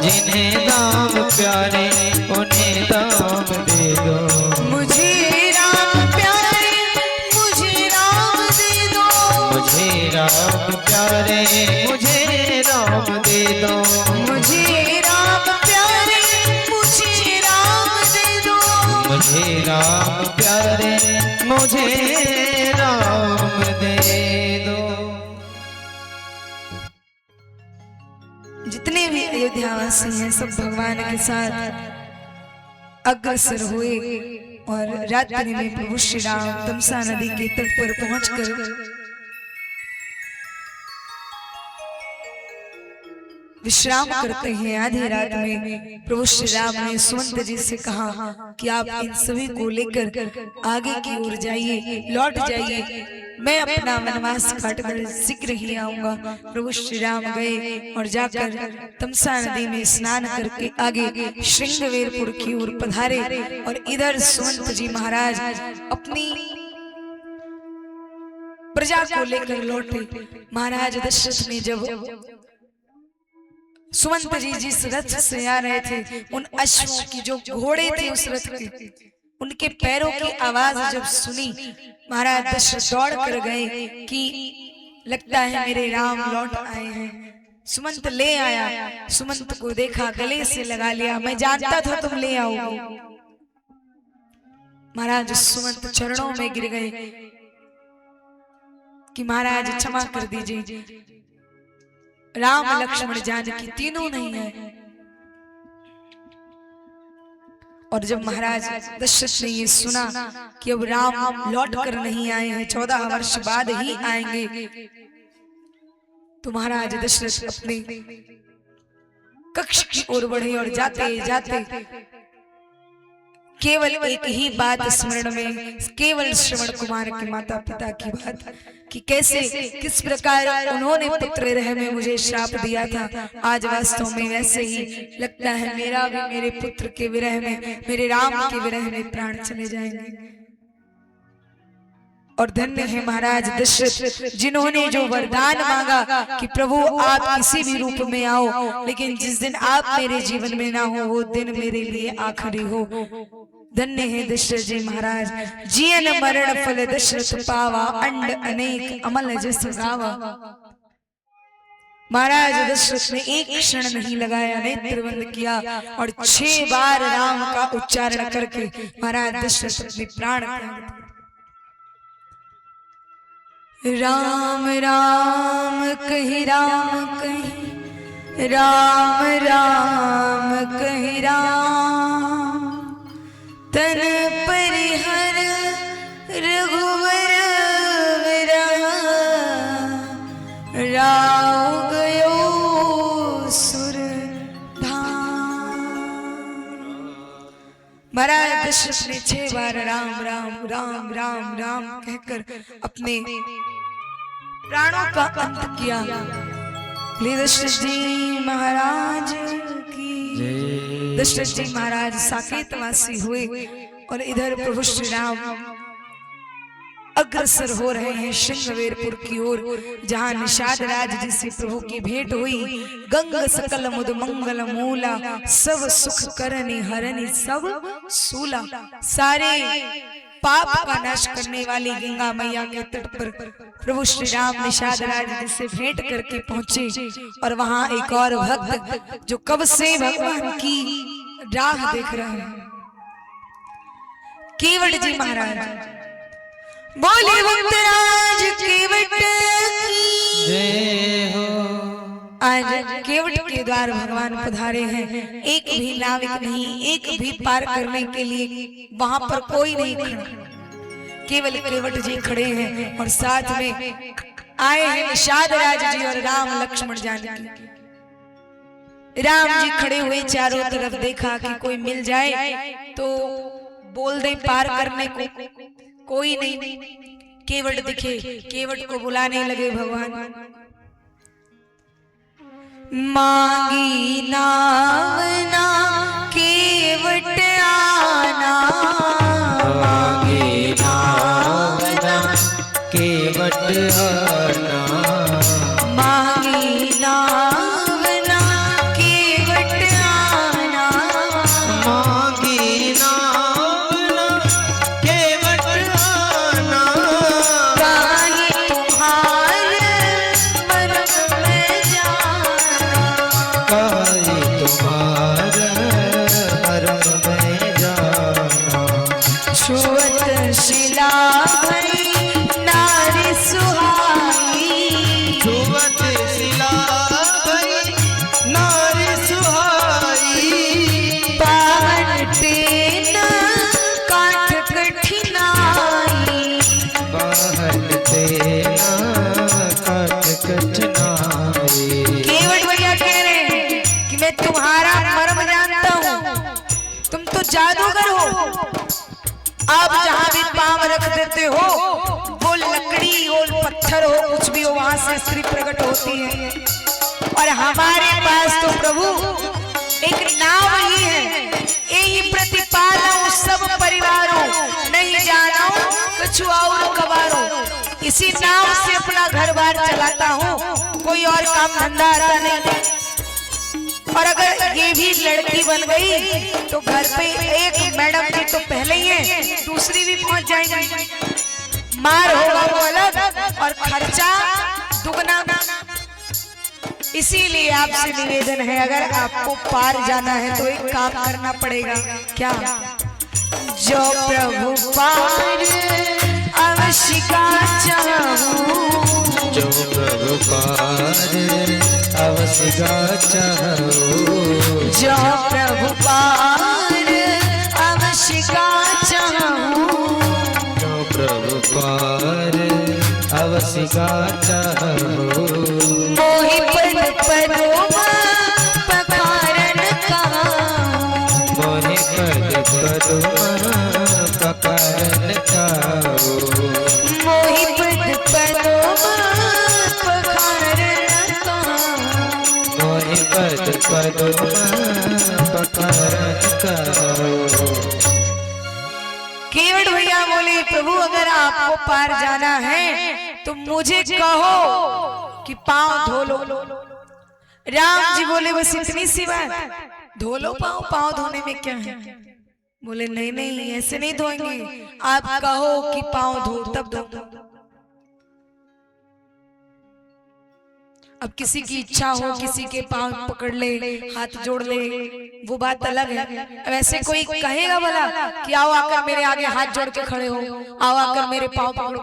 जिन्हें नाम प्यारे उन्हें दाम दे दो, मुझे राम प्यारे मुझे राम दे दो, मुझे राम प्यारे मुझे राम दे दो, मुझे राम प्यारे मुझे राम दे दो, मुझे राम प्यारे मुझे राम दे दो। जितने भी अयोध्यावासी हैं सब भगवान के साथ अग्रसर हुए और रात्रि में प्रभु श्री राम तमसा नदी के तट पर पहुंचकर विश्राम करते हैं। आधी रात में प्रभु श्री राम ने सुमंत जी से कहा कि आप इन सभी को लेकर आगे की ओर जाइए, लौट जाइए, मैं अपना वनवास काटकर शीघ्र ही आऊंगा। प्रभु श्री राम गए और जाकर तमसा नदी में स्नान करके आगे श्रृंगवेरपुर की ओर पधारे और इधर सुमंत जी महाराज अपनी प्रजा को लेकर लौटे। महाराज दशरथ ने जब सुमंत जी जिस रथ से आ रहे थे उन अश्वों की जो घोड़े थे उस रथ के उनके पैरों की आवाज जब सुनी महाराज दशरथ दौड़ कर गए कि लगता है मेरे राम लौट आए हैं। सुमंत ले आया, सुमंत को देखा, गले से लगा लिया, मैं जानता था तुम ले आओगे। महाराज सुमंत चरणों में गिर गए कि महाराज क्षमा कर दीजिए, राम लक्ष्मण जानकी तीनों नहीं है। और जब महाराज दशरथ ने ये सुना कि अब राम लौट कर नहीं आए हैं, 14 वर्ष बाद ही आएंगे, तो महाराज दशरथ अपने कक्ष की ओर बढ़े और जाते जाते केवल एक ही बात स्मरण में, केवल श्रवण कुमार के माता पिता की बात कि कैसे किस प्रकार उन्होंने पुत्र विरह में मुझे श्राप दिया था, आज वास्तव में वैसे ही लगता है मेरा भी मेरे पुत्र के विरह में, मेरे राम के विरह में प्राण चले जाएंगे। और धन्य है महाराज दशरथ जिन्होंने जो वरदान मांगा कि प्रभु आप किसी भी रूप में आओ, लेकिन जिस दिन आप मेरे जीवन में ना हो वो दिन मेरे लिए आखिरी हो। धन्य है दशरथ जी महाराज, जियन मरण फल दशरथ पावा, अंड अनेक अमल जस गावा। महाराज दशरथ ने एक क्षण नहीं लगाया, नेत्र बंद किया और 6 बार राम का उच्चारण करके महाराज दशरथ अपने प्राण त्याग दिए। राम राम कहि राम कहि, राम राम कहि राम, तन परिहर रघुवर विरह, राव गयो सुर धाम। महाराज दशरथ ने 6 बार राम राम राम राम राम कहकर अपने प्राणों का अंत किया। दशरथ जी महाराज की। दशरथ जी महाराज साकेतवासी हुए और इधर प्रभु श्री राम अग्रसर हो रहे हैं श्रृंगवेरपुर की ओर, जहां निषाद राज जी से प्रभु की भेंट हुई। गंग सकल मुद मंगल मूला, सब सुख करनी हरनी सब सूला। सारे पाप का नाश करने वाली गंगा मैया के तट पर प्रभु श्री राम निषाद राज जी से भेंट करके पहुंचे। और वहां एक और भक्त जो कब से भगवान की राह देख रहे हैं, केवट जी महाराज। बोले भक्तराज केवट की जय हो। आज केवट के द्वार भगवान पधारे हैं। एक भी नाविक नहीं, एक भी पार करने के लिए वहां पर कोई नहीं खड़ा, केवल केवट जी खड़े हैं और साथ में आए हैं निषाद राज जी और राम लक्ष्मण जानकी। राम जी खड़े हुए चारों तरफ देखा कि कोई मिल जाए तो बोल दे पार करने को, कोई नहीं। केवट दिखे, केवट को बुलाने लगे भगवान। मांगी नावना केवट आना, मांगी नावना केवट आना, मांगी नावना केवट आना, मांगी नावना केवट आना। काहे तुम्हारे मरम में जाना, काहे तुम्हारा मरम में जाना। छुअत शिला भरी नारी सुहाई, छुअत शिला भरी नारी सुहाई। आप जहां भी पांव रख देते हो वो लकड़ी हो पत्थर हो कुछ भी हो वहां से स्त्री प्रकट होती है। और हमारे पास तो प्रभु एक नाव ही है, यही प्रतिपालऊ सब परिवारों, नहीं जानो कुछ और कबारो। इसी नाव से अपना घर बार चलाता हूँ, कोई और काम धंधा आता नहीं। और अगर ये भी लड़की बन गई तो घर पे एक मैडम जी तो पहले ही है, दूसरी भी पहुंच जाएंगी। मार होगा वो अलग और खर्चा दुगना। इसीलिए आपसे निवेदन है, अगर आपको पार जाना है तो एक काम करना पड़ेगा। क्या? जो प्रभु पार अवश्य का चाहूं, जो प्रभु पार अवश्य का चाहूं, जो प्रभु पार अवश्य का चाहूं, जो प्रभु पार अवश्य का चाहूं, मोहि पद पदों पखारन का, मोहि पद पदों पखारन का, मोहि पद पदों पखारन का, मोहि पद पदों पखारन का। केवट भैया बोले प्रभु अगर आपको पार जाना है तो मुझे कहो कि पांव धो लो। राम जी बोले बस इतनी सी बात, धो लो पांव, पांव धोने में क्या है? बोले नहीं नहीं ऐसे नहीं धोएंगे, आप कहो कि पांव धो तब धो। अब किसी की इच्छा हो किसी के पांव पकड़ ले, हाथ जोड़ ले, वो बात अलग है। अब ऐसे कोई कहेगा भला कि आओ आकर मेरे आगे हाथ जोड़ के खड़े हो, आओ आकर मेरे पांव पकड़ो,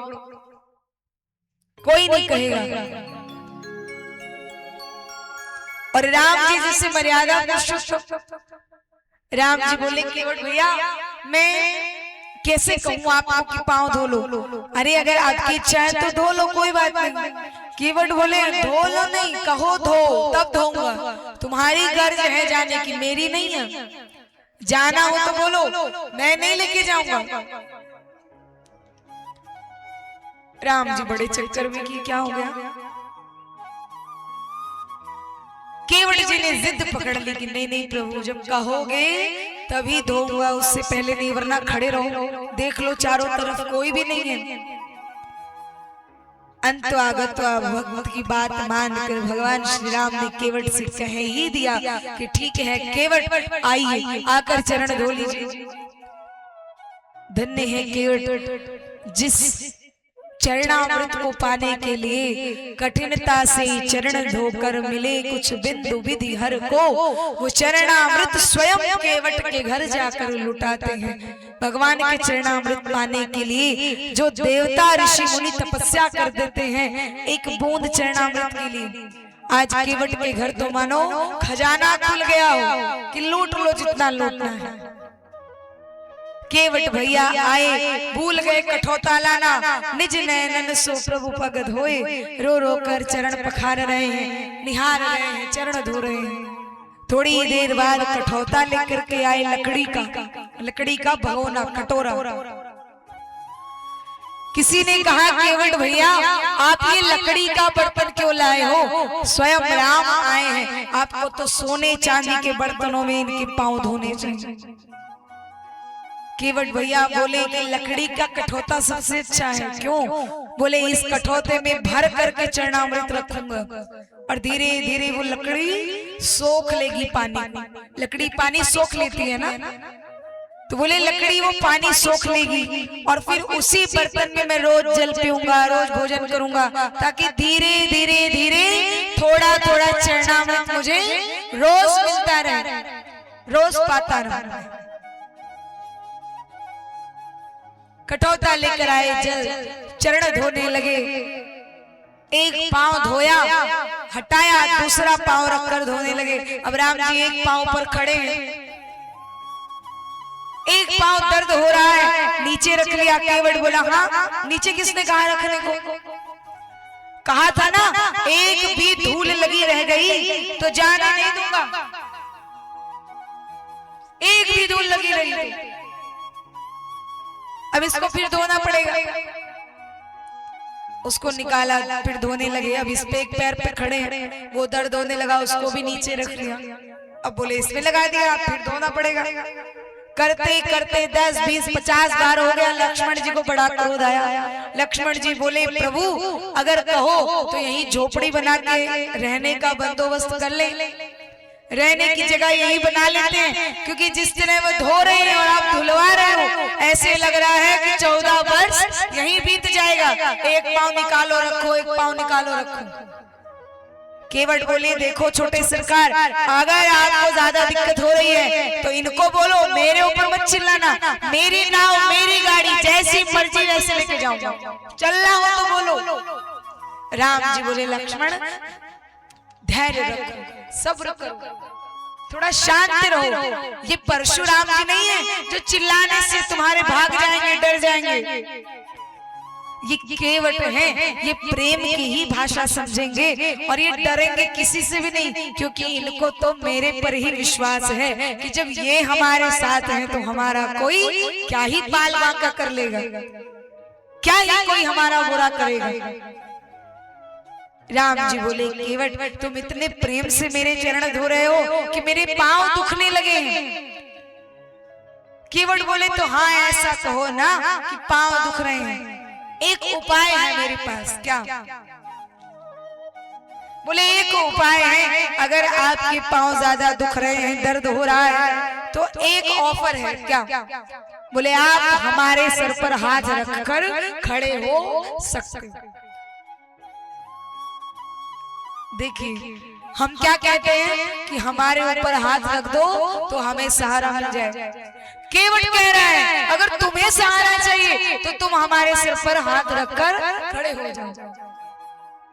कोई नहीं कहेगा। और राम जी जैसे मर्यादा राम जी बोले केवट भैया मैं कैसे कहूँ आपको कि पांव धो लो? अरे अगर आपकी इच्छा है तो धो लो, कोई बात नहीं। केवट बोले धो लो नहीं, कहो धो तब धोऊंगा। तुम्हारी गर्ज है जाने की, मेरी नहीं है। जाना हो तो बोलो, मैं नहीं लेके जाऊंगा। राम जी बड़े चक्कर में कि क्या हो गया। केवट जी ने जिद पकड़ ली कि नहीं नहीं प्रभु जब कहोगे तभी धोऊंगा, उससे पहले नहीं, वरना खड़े रहो, देख लो चारों तरफ कोई भी नहीं है। अंत आगत भगवत की बात मानकर भगवान श्री राम ने केवट से कह ही दिया कि ठीक है केवट आइए, आकर चरण धो लीजिए। धन्य है केवट जिस चरणामृत को पाने के लिए कठिनता से चरण धोकर मिले कुछ बिंदु विधि हर को, वो चरणामृत स्वयं केवट के घर जाकर लुटाते हैं। भगवान के चरणामृत पाने के लिए जो देवता ऋषि मुनि तपस्या कर देते हैं एक बूंद चरणामृत के लिए, आज केवट के घर तो मानो खजाना खुल गया हो कि लूट लो जितना लूटना है। केवट भैया आए, भूल गए कठौता लाना, निज नयनन सो प्रभु भगत होए, रो रो कर चरण पखार रहे हैं, निहार रहे हैं, चरण धो रहे हैं। थोड़ी देर बाद कठौता लेकर के आए लकड़ी का भगोना, कटोरा। किसी ने कहा केवट भैया आप ये लकड़ी का बर्तन क्यों लाए हो? स्वयं राम आए हैं, आपको तो सोने चांदी के बर्तनों में इनके पांव धोने चाहिए। केवट भैया बोले कि लकड़ी का कठौता सबसे अच्छा है। क्यों? बोले इस कठौते में भर करके चरणामृत रखूंगा और धीरे धीरे वो लकड़ी सोख लेगी पानी। लकड़ी पानी सोख लेती है ना, तो बोले लकड़ी वो पानी सोख लेगी और फिर उसी बर्तन में मैं रोज जल पीऊंगा, रोज भोजन करूंगा, ताकि धीरे धीरे धीरे थोड़ा थोड़ा चरणामृत मुझे रोज मिलता रहे, रोज पाता रहे। कटौता लेकर आए, जल चरण धोने लगे। एक पांव धोया, हटाया, दूसरा पांव रखकर धोने लगे। अब राम जी एक पांव पर खड़े हैं, एक पांव दर्द हो रहा है, नीचे रख लिया। केवट बोला हाँ नीचे किसने कहा रखने को? कहा था ना एक भी धूल लगी रह गई तो जाने नहीं दूंगा, एक भी धूल लगी रही। अब इसको फिर धोना पड़ेगा। उसको निकाला, फिर धोने लगे। अब इस पे एक पैर पे खड़े हैं, वो दर्द होने लगा, उसको भी नीचे रख लिया। अब बोले इसमें लगा दिया, फिर धोना पड़ेगा। करते करते 10, 20, 50 बार हो गया। लक्ष्मण जी को बड़ा क्रोध आया। लक्ष्मण जी बोले प्रभु अगर कहो तो यही झोपड़ी बना के रहने का बंदोबस्त कर ले, रहने की जगह यही बना लेते हैं, क्योंकि जिस तरह वो धो रहे हैं और आप धुलवा रहे हो, ऐसे लग रहा है कि 14 वर्ष यही बीत जाएगा। एक पाँव निकालो रखो, एक पाँव निकालो रखो। केवट बोले देखो छोटे सरकार, अगर आपको ज्यादा दिक्कत हो रही है तो इनको बोलो, मेरे ऊपर मत चिल्लाना। मेरी नाव मेरी गाड़ी, जैसी मर्जी वैसे लेके जाओ, चलना हो तो बोलो। राम जी बोले लक्ष्मण धैर्य रखो, सब्र करो, थोड़ा शांत रहो। ये परशुराम जी नहीं है जो चिल्लाने से तुम्हारे भाग जाएंगे, डर जाएंगे। ये केवट हैं, ये प्रेम की ही भाषा समझेंगे और ये डरेंगे किसी से भी नहीं, क्योंकि इनको तो मेरे पर ही विश्वास है कि जब ये हमारे साथ हैं तो हमारा कोई क्या ही बाल बांका कर लेगा, क्या ही कोई हमारा बुरा करेगा। राम जी बोले केवट तुम इतने प्रेम से मेरे चरण धो रहे हो कि मेरे पांव दुखने लगे हैं। केवट बोले तो हाँ ऐसा कहो ना कि पांव दुख रहे हैं, एक उपाय है मेरे पास। क्या? बोले एक उपाय है, अगर आपके पांव ज्यादा दुख रहे हैं, दर्द हो रहा है, तो एक ऑफर है। क्या? बोले आप हमारे सर पर हाथ रखकर खड़े हो सकते। देखिए हम क्या कहते हैं कि हमारे ऊपर हाथ रख दो तो हमें सहारा मिल जाए। केवट कह रहा है अगर तुम्हें सहारा चाहिए तो तुम हमारे सिर पर हाथ रखकर खड़े हो जाओ।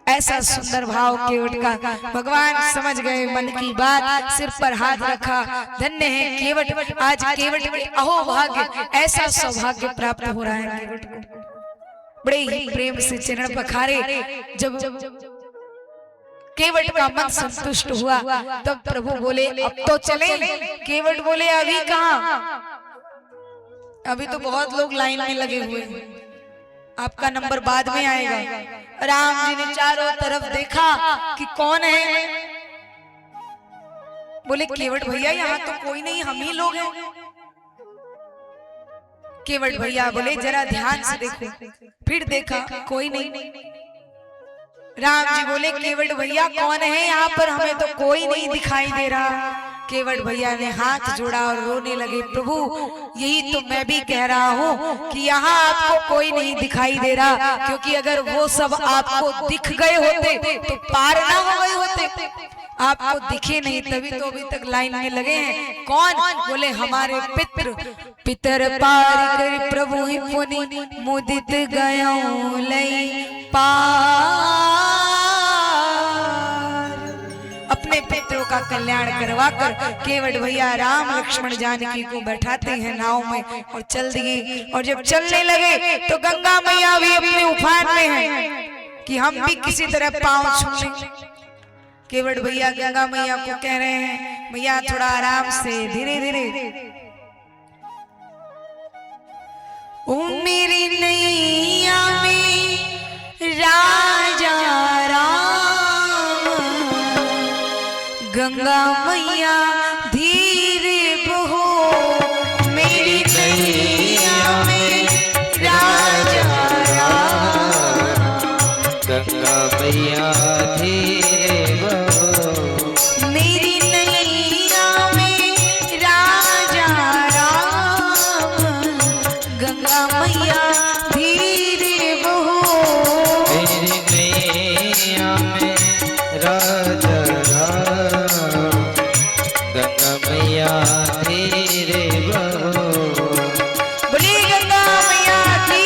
ऐसा सुंदर भाव केवट का, भगवान समझ गए मन की बात, सिर पर हाथ रखा। धन्य है केवट, आज केवट के अहोभाग्य, ऐसा सौभाग्य प्राप्त हो रहा है केवट को। बड़े ही प्रेम से चरण पखारे। जब केवट का मन संतुष्ट हुआ तब प्रभु बोले अब तो चले। केवट बोले अभी कहाँ, अभी तो बहुत लोग लाइन में लगे हुए हैं, आपका नंबर बाद में आएगा। राम जी ने चारों तरफ देखा कि कौन है। बोले केवट भैया यहाँ तो कोई नहीं, हम ही लोग हैं। केवट भैया बोले जरा ध्यान से देखो। फिर देखा कोई नहीं। राम जी बोले केवट भैया कौन है यहाँ पर, हमें तो कोई नहीं दिखाई दे रहा। केवट भैया ने हाथ जोड़ा और रोने लगे, प्रभु यही तो मैं भी कह रहा हूँ कि यहाँ आपको कोई नहीं दिखाई दे रहा, क्योंकि अगर वो सब आपको दिख गए होते तो पार ना हो गए होते। आपको दिखे नहीं तभी तो अभी तक लाइन में लगे हैं। कौन? बोले हमारे पितर पार कर प्रभु ही पुनि मुदित गयो लई पार। अपने पितरों का कल्याण करवाकर केवट भैया राम लक्ष्मण जानकी को बैठाते हैं नाव में और चल दिए। और जब चलने लगे तो गंगा मैया भी अपने उफान में हैं कि हम भी किसी तरह पांव छू लें। केवट भैया गंगा मैया को कह रहे हैं मैया थोड़ा आराम से, धीरे धीरे। ओ मेरी नैया में राजा राम, गंगा मैया धीरे बहो। मेरी नैया में राजा राम, गंगा मैया धीरे बहो। मेरी नैया में राजा राम, गंगा मैया धीरे बहो। मेरी नैया में राजा राम, गंगा मैया धीरे बहो। बोली गंगा मैया की।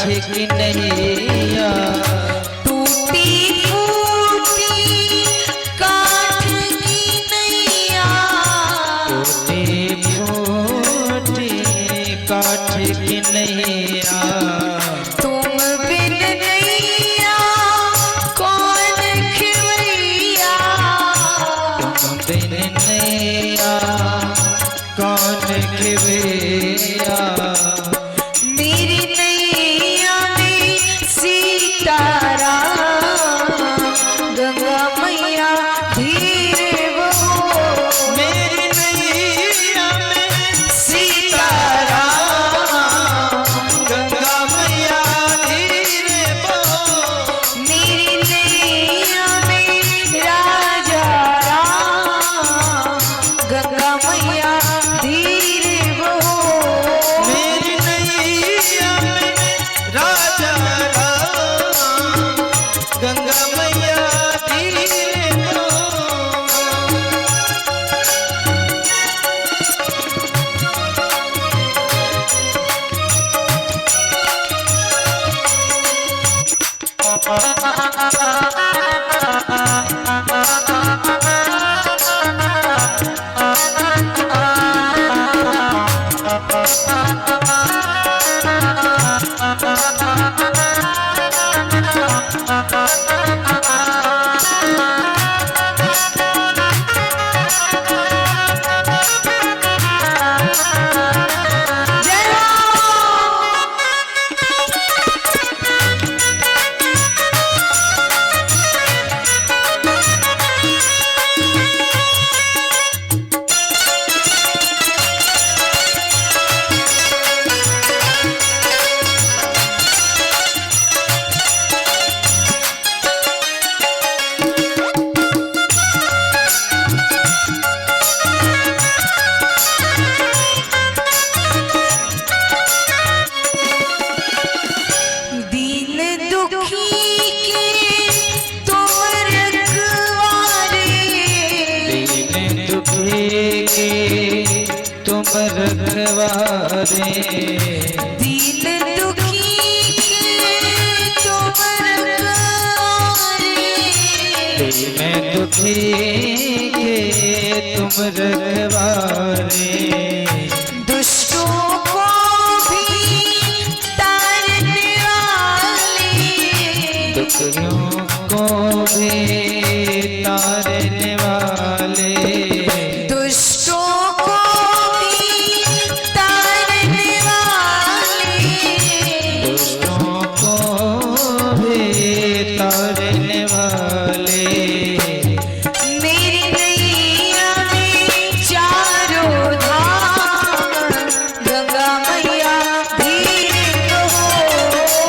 की नैया टूटी फूटी काठ की नैया टूटी फूटी काठ की नैया तुम बिन नैया कौन खिवैया तुम बिन नैया कौन खिवैया मेरी नैया में सीताराम गंगा मैया धीरे बहो मेरी नैया में सीताराम गंगा मैया धीरे बहो मेरी नैया में राजा राम गंगा मैया धीरे बहो मेरी नैया में राजा राम गंगा मैया धीरे बहो जय राम दीन दुखी के तुम रखवारे दीन दुखी के तुम रखवारे दीन दुखी के तुम रखवारे दीन दुखी के तुम रखवारे दुष्टों को भी तारने वाले दुखियों को भी तारने वाले दुष्टों को भी तारने वाले दुष्टों को भी तारने वाले मेरी नैया में चारों धाम गंगा मैया धीरे बहो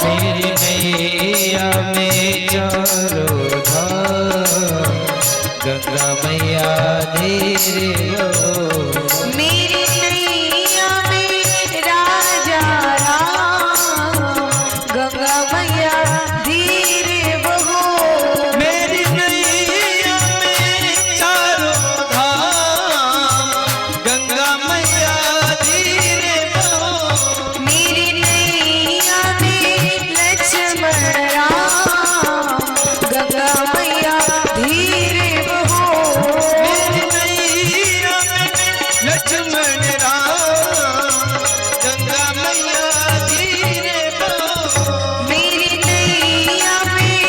मेरी नैया में चारों धाम गंगा मैया धीरे बहो मेरी नैया में राजा राम गंगा मैया धीरे बहो मेरी नैया में चारों धाम गंगा मैया धीरे बहो मेरी नैया में लक्ष्मण राम गंगा मैया धीरे बहो मेरी नैया में लक्ष्मण राम गंगा मैया धीरे बहो मेरी नैया में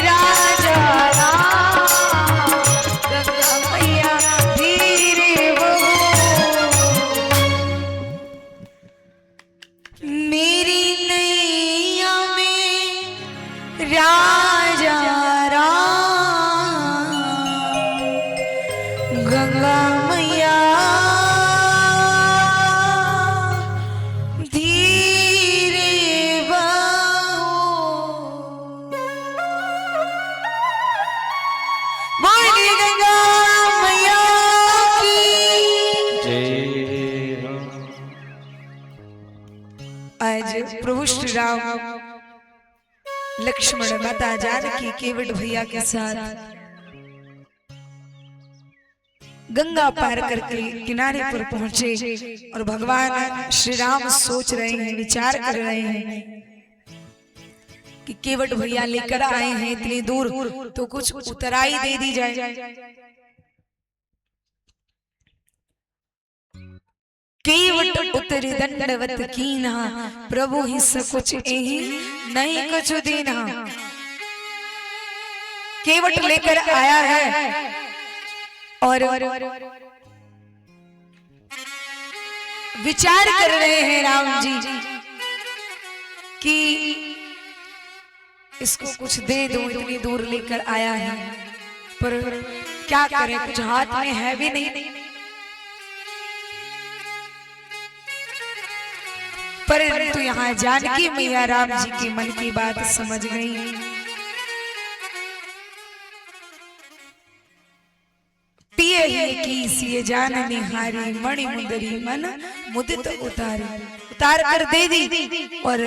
राजा राम गंगा मैया धीरे बहो मेरी नैया में राजा राम गंगा मैया धीरे बहो बोलिए गंगा मैया की जय हो आज प्रभु श्री राम लक्ष्मण माता जानकी केवट भैया के साथ गंगा पार करके किनारे पर पहुंचे और भगवान श्री राम सोच रहे हैं, विचार कर रहे हैं कि केवट भैया लेकर आए हैं इतनी दूर, तो कुछ उतराई दे दी जाए। केवट उतरी दंडवत कीना, प्रभु ही सकुच एहि नहीं कछु दीना। केवट लेकर आया है और विचार कर रहे हैं राम जी कि इसको कुछ दे दो, इतनी दूर लेकर आया है, पर क्या करें, कुछ हाथ में है भी नहीं। परंतु यहाँ जानकी मैया राम जी के मन की बात समझ गई। पिए ही की सिए जान निहारी, मणि मुंदरी मन मुदित उतारी। उतार कर दे दी और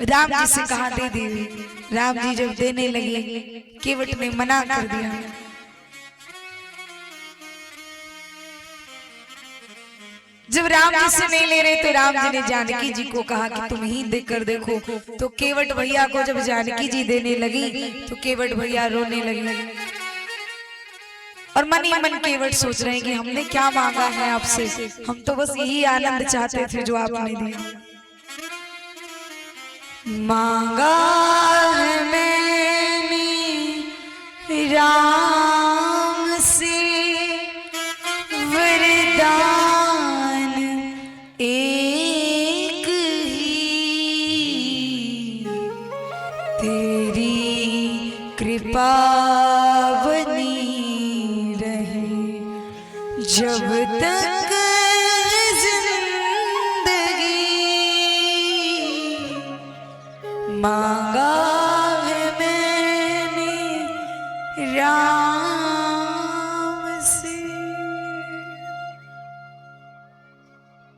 राम जी से कहा दे दी। राम जी जब देने लगे, केवट ने मना कर दिया। जब राम जी से नहीं ले रहे तो राम जी ने जानकी जी को कहा कि तुम ही देकर देखो। तो केवट भैया को जब जानकी जी देने लगी तो केवट भैया रोने लगे और मन ही मन केवट सोच रहे हैं कि हमने क्या मांगा है आपसे, हम तो बस यही आनंद चाहते थे जो आपने दिया। मांगा है मैंने राम से वरदान एक ही, तेरी कृपा बनी रहे जब तक जिंदगी। मांगा है मैंने राम से।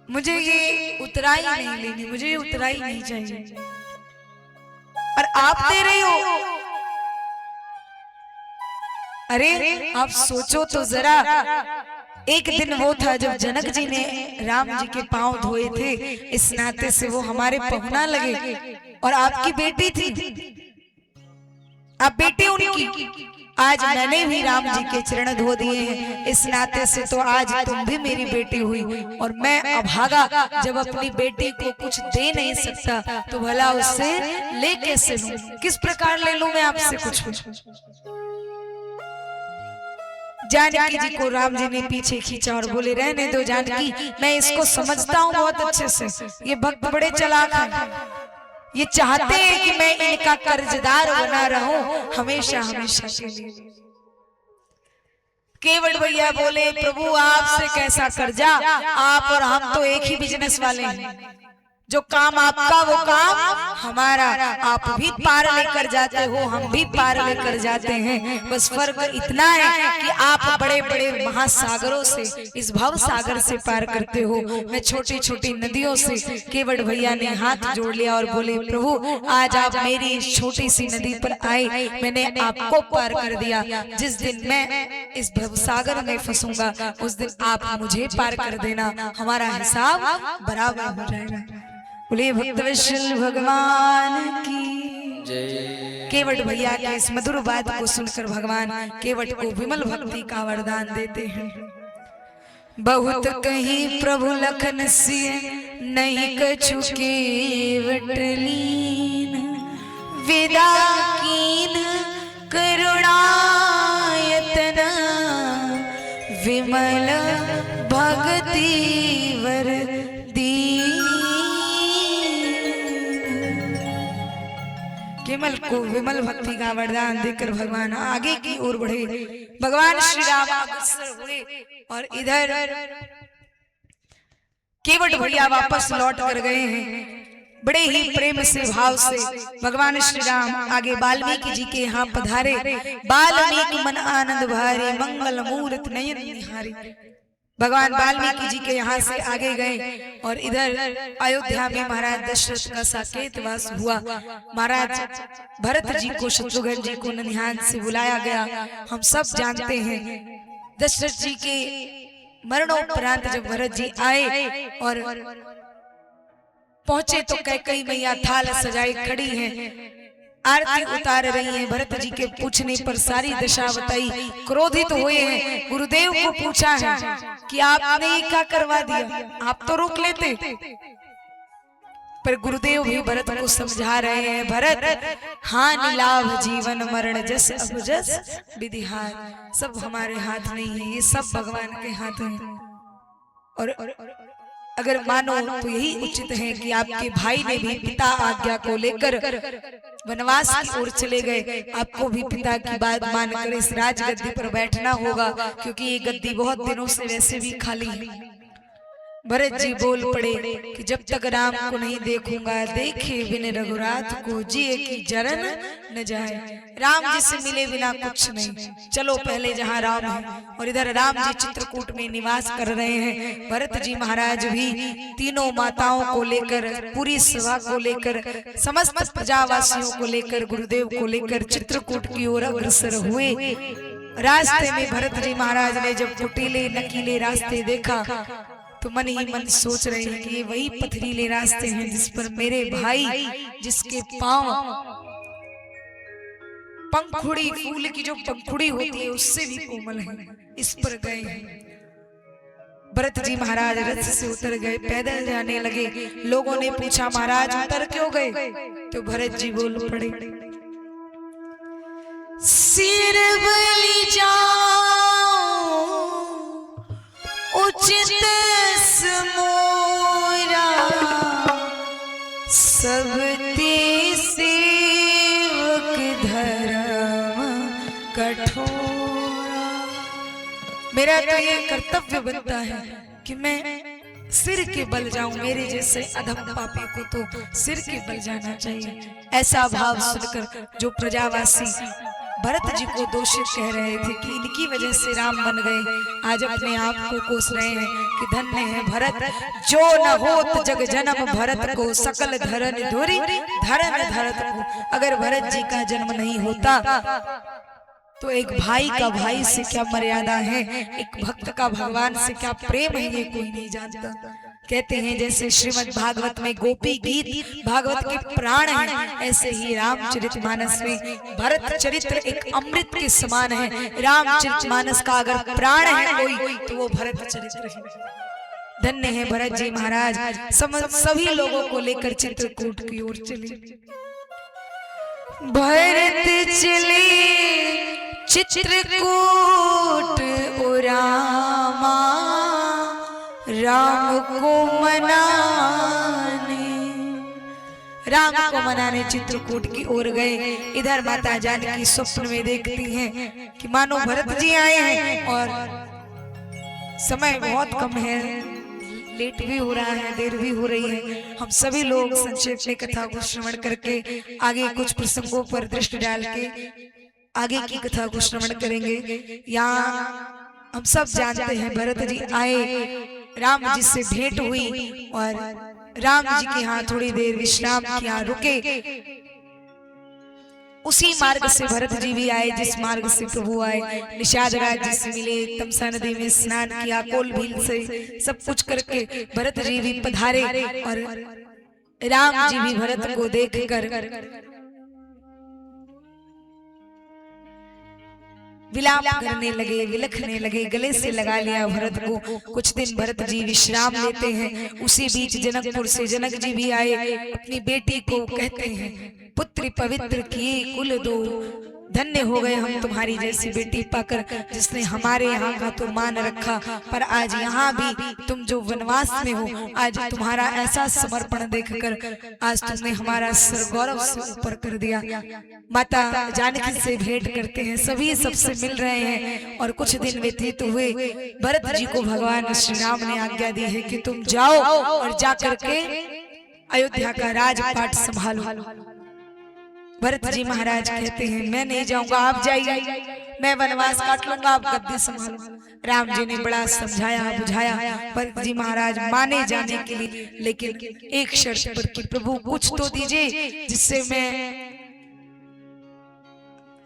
मुझे ये उतराई नहीं लेनी, मुझे ये उतराई नहीं चाहिए। और आप दे रहे हो, अरे आप सोचो तो जरा, एक दिन वो था जब जनक जी ने राम जी के पांव धोए थे, इस नाते से वो हमारे पहुना लगे। और आपकी बेटी थी, आप बेटी उनकी, आज मैंने भी राम जी के चरण धो दिए हैं, इस नाते से तो आज तुम भी मेरी बेटी हुई। और मैं अभागा जब अपनी बेटी को कुछ दे नहीं सकता तो भला उससे ले कैसे लूं, किस प्रकार ले लूं मैं आपसे कुछ। जानकी जी को राम जी ने पीछे खींचा और बोले रहने दो जानकी, मैं इसको समझता हूँ बहुत अच्छे से, ये भक्त बड़े चालाक हैं, ये चाहते हैं कि मैं इनका कर्जदार बना रहूं हमेशा हमेशा के लिए। केवट भैया बोले प्रभु आपसे कैसा कर्जा, आप और हम तो एक ही बिजनेस वाले हैं, जो काम आपका वो काम हमारा, आप भी पार लेकर जाते हो हम भी पार लेकर जाते हैं, बस फर्क इतना है कि आप बड़े बड़े महासागरों से, इस भव सागर से पार करते हो, मैं छोटी छोटी नदियों से। केवट भैया ने हाथ जोड़ लिया और बोले प्रभु आज आप मेरी इस छोटी सी नदी पर आए, मैंने आपको पार कर दिया, जिस दिन मैं इस भव सागर में फंसूंगा उस दिन आप मुझे पार कर देना, हमारा हिसाब बराबर हो जाएगा। बोले भक्तवत्सल भगवान की जय। केवट भैया के इस मधुर बात को सुनकर भगवान केवट को विमल भक्ति का वरदान देते हैं। बहुत कहीं प्रभु लखन सिय नहीं कछु केवट लीन, विदा कीन करुणायतन विमल भक्ति वर केवल को विमल भक्ति का वरदान देकर भगवान आगे की ओर बढ़े। भगवान श्री राम अग्रसर हुए और इधर केवट भैया वापस लौट कर गए हैं। बड़े ही प्रेम से भाव से भगवान श्री राम आगे वाल्मीकि जी के यहाँ पधारे। वाल्मीकि मन आनंद भारे, मंगल मूर्त नयन निहारे। भगवान वाल्मीकि जी के यहाँ से आगे गए और इधर अयोध्या में महाराज दशरथ का साकेतवास हुआ। महाराज भरत जी को, शत्रुघ्न जी को ननिहाल से बुलाया गया। हम सब जानते हैं दशरथ जी के मरणोपरांत जब भरत जी आए और पहुंचे तो कैकेयी मैया थाल सजाई खड़ी हैं। आरती उतार रही हैं। भरत जी के पूछने पर सारी दशा बताई, क्रोधित हुए हैं। गुरुदेव को पूछा है कि आपने ये क्या करवा दिया, आप तो रोक लेते। पर गुरुदेव भी भरत को समझा रहे हैं, भरत हानि लाभ जीवन मरण जस अब जस विधि हाथ, सब हमारे हाथ नहीं है, ये सब भगवान के हाथ है। और अगर मानो तो यही उचित है कि आपके भाई ने भी पिता आज्ञा को लेकर वनवास की ओर चले गए, आपको भी पिता की बात मानकर इस राजगद्दी पर बैठना होगा, क्योंकि ये गद्दी बहुत दिनों से वैसे भी खाली है। भरत जी बोल पड़े कि जब तक राम को नहीं देखूंगा, देखे बिन रघुनाथ को जिए की जरन न जाए। राम जी से मिले बिना कुछ नहीं, चलो पहले जहाँ राम है। और इधर राम जी चित्रकूट में निवास कर रहे हैं। भरत जी महाराज भी तीनों माताओं को लेकर, पूरी सभा को लेकर, समस्त प्रजावासियों को लेकर, गुरुदेव को लेकर चित्रकूट की ओर अग्रसर हुए। रास्ते में भरत जी महाराज ने जब कुटीले नकीले रास्ते देखा तो मन ही मन सोच रहे हैं कि ये वही पथरीले रास्ते हैं जिस पर मेरे भाई, जिसके पांव पंखुड़ी, फूल की जो पंखुड़ी होती है उससे भी कोमल है, इस पर गए हैं। भरत जी महाराज रथ से उतर गए, पैदल जाने लगे। लोगों ने पूछा, महाराज उतर क्यों गए? तो भरत जी बोल पड़े, सिर बलि जाऊं उचित समोरा, सब ते सेवक धर्म कठोरा। मेरा तो ये कर्तव्य बनता है कि मैं सिर के बल जाऊं, मेरे जैसे अधम पापी को तो सिर के बल जाना चाहिए। ऐसा भाव सुनकर जो प्रजावासी भरत जी को दोषित कह रहे थे कि इनकी वजह से राम बन गए, आज अपने आप को कोस रहे हैं कि धन्य है भरत, जो न होत जग जन्म भरत को, सकल धरन धुरी धरन धरत को। अगर भरत जी का जन्म नहीं होता तो एक भाई का भाई से क्या मर्यादा है, एक भक्त का भगवान से क्या प्रेम है, ये कोई नहीं जानता। कहते हैं जैसे श्रीमद् भागवत में गोपी गीत भागवत के प्राण हैं, ऐसे ही रामचरितमानस में भरत चरित्र एक अमृत के समान है। रामचरितमानस का अगर प्राण है कोई तो वो भरत चरित्र है। धन्य है भरत जी महाराज, सभी लोगों को लेकर चित्रकूट की ओर चले। भरत चले चित्रकूट ओ रामा, राम को मनाने, राम को मनाने चित्रकूट की ओर गए। इधर माता जानकी स्वप्न में देखती हैं कि मानो भरत जी आए हैं और समय बहुत कम है, लेट भी हो रहा है, देर भी हो रही है। हम सभी लोग संक्षेप में कथा को श्रवण करके आगे कुछ प्रसंगों पर दृष्टि डाल के आगे की कथा को श्रवण करेंगे। यहाँ हम सब जानते हैं भरत जी आए, राम जी से भेंट हुई और राम जी के यहाँ थोड़ी देर विश्राम किया, रुके। उसी मार्ग से भरत जी भी आए जिस मार्ग से प्रभु आए। निषाद राज जी से मिले, तमसा नदी में स्नान किया, कोल भील से सब कुछ करके भरत जी भी पधारे और राम जी भी भरत को देखकर विलाप करने लगे, विलखने लगे, गले से लगा लिया भरत को। कुछ दिन भरत जी विश्राम लेते हैं। उसी बीच जनकपुर से जनक जी भी आए, अपनी बेटी को कहते हैं, पुत्र पवित्र किए कुल दो, धन्य हो गए हम तुम्हारी जैसी बेटी पाकर, जिसने हमारे यहाँ का तो मान रखा। पर आज यहाँ भी तुम जो वनवास में हो, आज तुम्हारा ऐसा समर्पण देखकर आज तुमने हमारा सर गौरव से ऊपर कर दिया। माता जानकी से भेंट करते हैं, सभी सबसे मिल रहे हैं और कुछ दिन व्यतीत हुए। भरत जी को भगवान श्री राम ने आज्ञा दी है कि तुम जाओ और जाकर के अयोध्या का राजपाट संभालो। भरत जी महाराज कहते हैं, मैं नहीं जाऊंगा, आप जाइए, मैं वनवास काट लूंगा, आप गद्दी संभालो। राम जी ने बड़ा समझाया बुझाया, भरत जी महाराज माने जाने के लिए, लेकिन एक शर्त पर कि प्रभु कुछ तो दीजिए जिससे मैं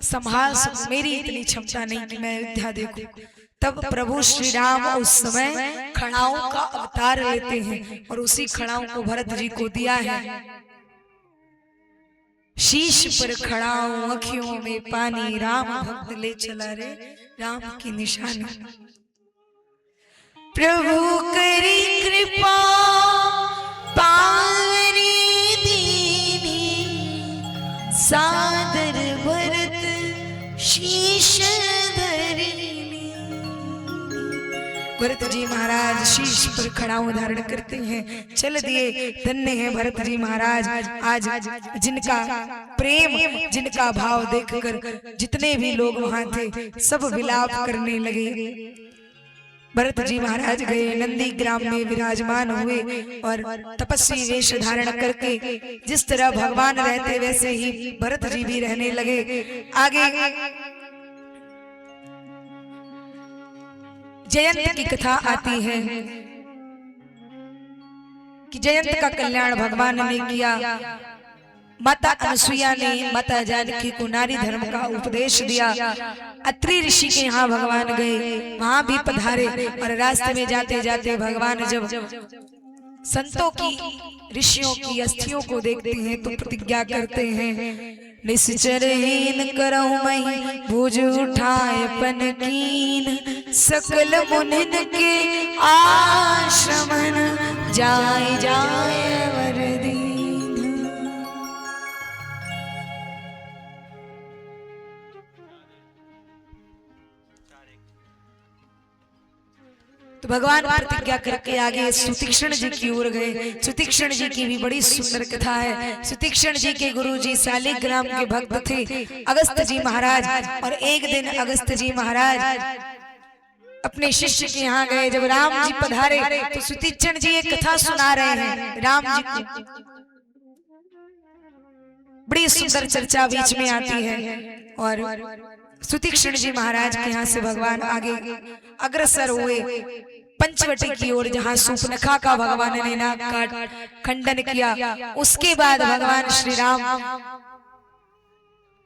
संभाल सकूं, मेरी इतनी क्षमता नहीं कि मैं अयोध्या देखूं। तब प्रभु श्री राम उस समय खड़ाओं का अवतार लेते हैं और उसी खड़ाओं को भरत जी को दिया है। शीश पर खड़ा हूं, अखियों में पानी, राम भक्त ले चला रे राम की निशानी। प्रभु करी कृपा पावरी दीनी, सादर भरत शीश धरी। भरत जी महाराज शीश पर खड़ा धारण करते हैं, चल दिए। धन्य है भरत जी महाराज, आज जिनका प्रेम, जिनका भाव देखकर जितने भी लोग वहां थे सब विलाप करने लगे। भरत जी महाराज गए, नंदी ग्राम में विराजमान हुए और तपस्वी वेश धारण करके जिस तरह भगवान रहते वैसे ही भरत जी भी रहने लगे। आगे जयंत की कथा आती है कि जयंत का कल्याण भगवान ने किया। माता अनसुईया ने माता जानकी को नारी धर्म का उपदेश दिया। अत्रि ऋषि के यहाँ भगवान गए, वहां भी पधारे और रास्ते में जाते जाते भगवान जब संतों की, ऋषियों की अस्थियों को देखते हैं तो प्रतिज्ञा करते हैं, निश्चरहीन करऊं मैं भुज उठाए पन कीन, सकल मुनिन के आश्रमन जाए जाए वरदीन। तो भगवान प्रतिज्ञा करके आगे सुतीक्ष्ण जी की ओर गए। सुतीक्ष्ण जी की भी बड़ी सुंदर कथा है। सुतीक्ष्ण जी के गुरु जी शालिग्राम के भक्त थे अगस्त जी महाराज, और एक दिन अगस्त जी महाराज अपने शिष्य के यहाँ गए। जब राम जी पधारे तो सुतीक्ष्ण जी एक कथा सुना रहे हैं राम जी को। बड़ी सुंदर चर्चा बीच में आती है और सुतीक्ष्ण जी महाराज के यहाँ से भगवान आगे अग्रसर हुए पंचवटी की ओर, जहाँ सूपनखा का भगवान ने नाक काट खंडन किया। उसके बाद भगवान श्री राम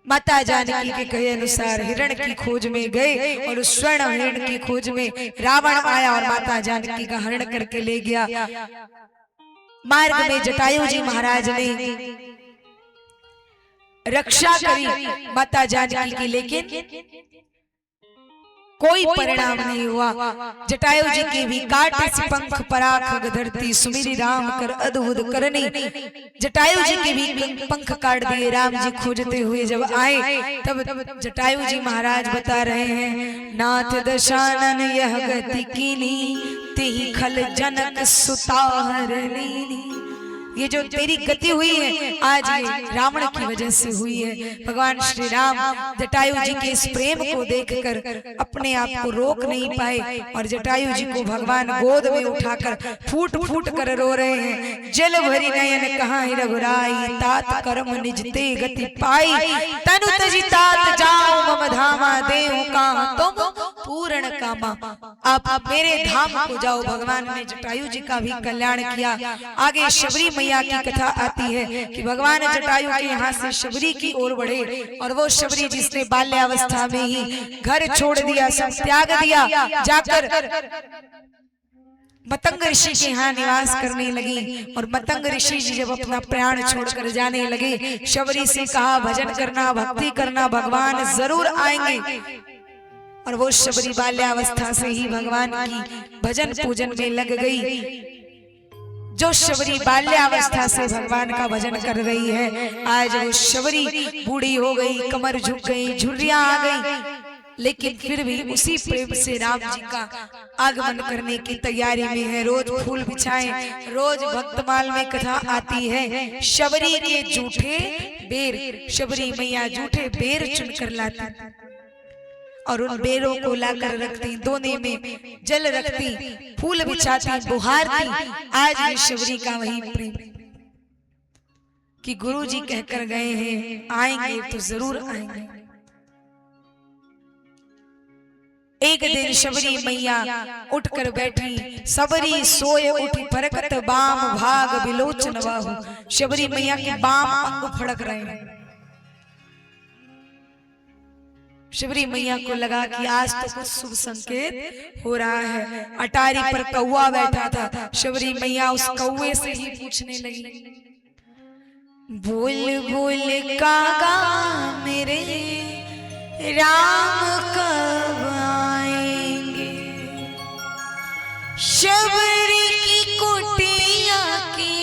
माता जानकी के कहे अनुसार हिरण की खोज में गए और उस स्वर्ण हिरण की खोज में रावण आया और माता जानकी का हरण करके ले गया। मार्ग में जटायु जी महाराज ने रक्षा करी माता जानकी की, लेकिन कोई परिणाम नहीं हुआ। जटायु जी की भी काटे से पंख पराख धरती, सुमिरी राम कर अद्भुत करनी। जटायु जी के भी पंख काट दिए। राम जी खोजते हुए जब आए तब जटायु जी महाराज बता रहे हैं, नाथ दशानन यह गति कीनी, तेहि खल जनक सुता हरनी। ये जो तेरी गति हुई है आज ये रावण की वजह से हुई है। भगवान श्री राम जटायु जी के इस प्रेम को देखकर अपने आप को रोक नहीं पाए और जटायु जी को भगवान गोद में उठाकर फूट फूट कर रो रहे हैं। जल भरी नयन कहाँ रघुराई, तात कर्म निज ते गति पाई, तनु तजि तात जाओ मम धामा, देहु कहाँ तुम पूर्ण कामा। आप मेरे धाम को जाओ। भगवान ने जटायु जी का भी कल्याण किया। आगे शबरी मैया की कथा आती है कि भगवान जटायु के यहाँ से शबरी की ओर बढ़े और वो शबरी जिसने बाल्यावस्था में ही घर छोड़ दिया, सब त्याग दिया, जाकर मतंग ऋषि के यहाँ निवास करने लगी। और मतंग ऋषि जी जब अपना प्राण छोड़कर जाने लगे, शबरी से कहा भजन करना, भक्ति करना, भगवान जरूर आएंगे। और वो शबरी बाल्यावस्था से ही भगवान की भजन पूजन में लग गई। जो शबरी बाल्यावस्था से भगवान का भजन कर रही है, आज वो शबरी बूढ़ी हो गई, कमर झुक गई, झुर्रियां आ गई, लेकिन फिर भी उसी प्रेम से राम जी का आगमन करने की तैयारी में है। रोज फूल बिछाएं, रोज भक्तमाल में कथा आती है। शबरी के जूठे बेर, शबरी मैया जूठे बेर चुनकर लाती और उन बेरों को लाकर रखती, दोने में जल रखती, फूल बिछाती, बुहारती। आज ये शबरी का वही प्रेम कि गुरु जी कहकर गए हैं आएंगे तो जरूर आएंगे। एक दिन शबरी मैया उठकर बैठी, सबरी सोए उठी फरकत बाम भाग बिलोचन बाहु। शबरी मैया के बाम अंग फड़क रहे हैं। शबरी मैया को लगा कि आज तो कुछ शुभ संकेत हो रहा है। अटारी पर कौवा बैठा था। शबरी मैया उस कौवे से ही पूछने लगी, भूल भूल कागा मेरे राम कब आएंगे, शबरी की कुटिया के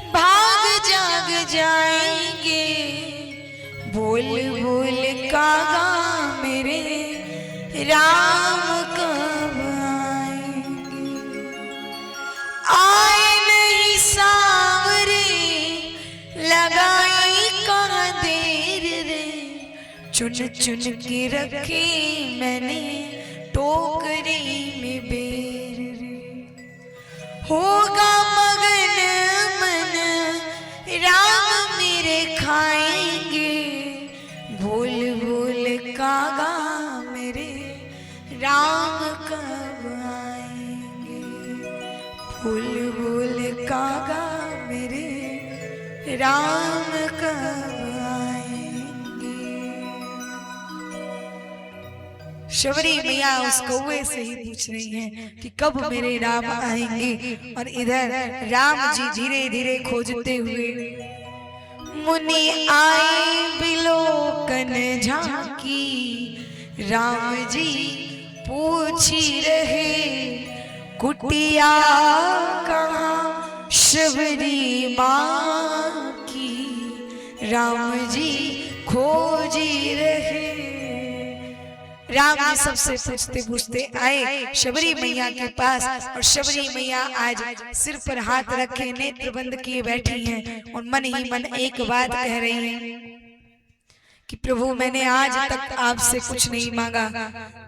भाग जाग जाएंगे। भूल भूल कागा मेरे राम कब आएंगे, आए नहीं सांवरे लगाई कहाँ देर रे, चुन चुन के रखी मैंने टोकरी में बेर रे। होगा मगन मन राम मेरे खाएंगे, भूल भूल कागा मेरे राम कब आएंगे, भूल भूल कागा मेरे राम कब आएंगे। शबरी मैया उस कौवे से ही पूछ रही हैं कि कब मेरे राम आएंगे, और इधर राम जी धीरे धीरे खोजते हुए मुनि आए बिलोकन झांकी, राम जी पूछी रहे कुटिया कहाँ शबरी माँ की, राम जी खोजी रहे। राम जी सबसे पूछते पूछते आए शबरी मैया के पास, और शबरी मैया आज सिर पर हाथ रखे नेत्र बंद किए बैठी हैं और मन ही मन एक बात कह रही हैं कि प्रभु मैंने आज तक आपसे कुछ नहीं मांगा।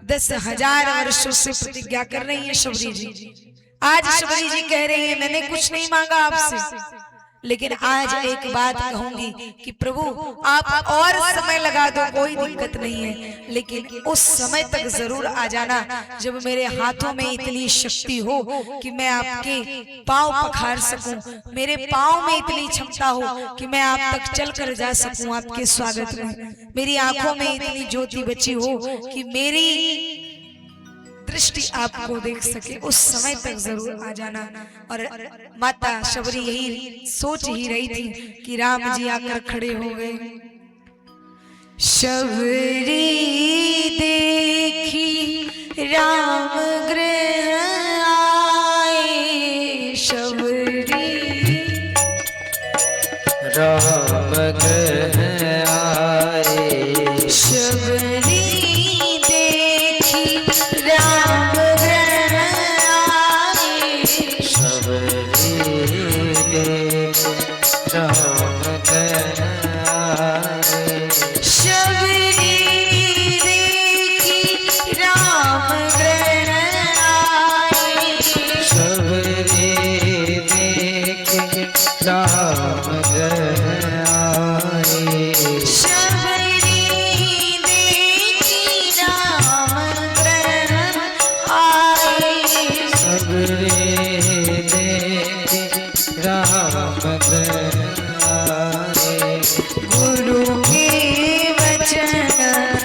10,000 वर्षों से प्रतिज्ञा कर रही है शबरी जी। आज शबरी जी कह रही है मैंने कुछ नहीं मांगा आपसे, लेकिन आज एक बात कहूंगी कि प्रभु आप और समय लगा दो कोई दिक्कत नहीं है, लेकिन उस समय तक जरूर आ जाना जब मेरे हाथों में इतनी शक्ति हो कि मैं आपके पांव पखार सकूं, मेरे पांव में इतनी क्षमता हो कि मैं आप तक चलकर जा सकूं आपके स्वागत में, मेरी आंखों में इतनी ज्योति बची हो कि मेरी दृष्टि आपको देख सके, उस समय तक जरूर आ जाना। और माता शबरी यही सोच ही रही थी कि राम जी आकर खड़े हो गए। शबरी देखी राम गृह आए, शबरी राम गृह आए, शबरी देखी राम गृह आए, शबरी देखी राम गृह आए, शबरी देखी राम गृह आए, शबरी देखी राम गृह आए, शबरी देखी राम गृह आए, शबरी देखी राम गृह आए, गुरु के वचन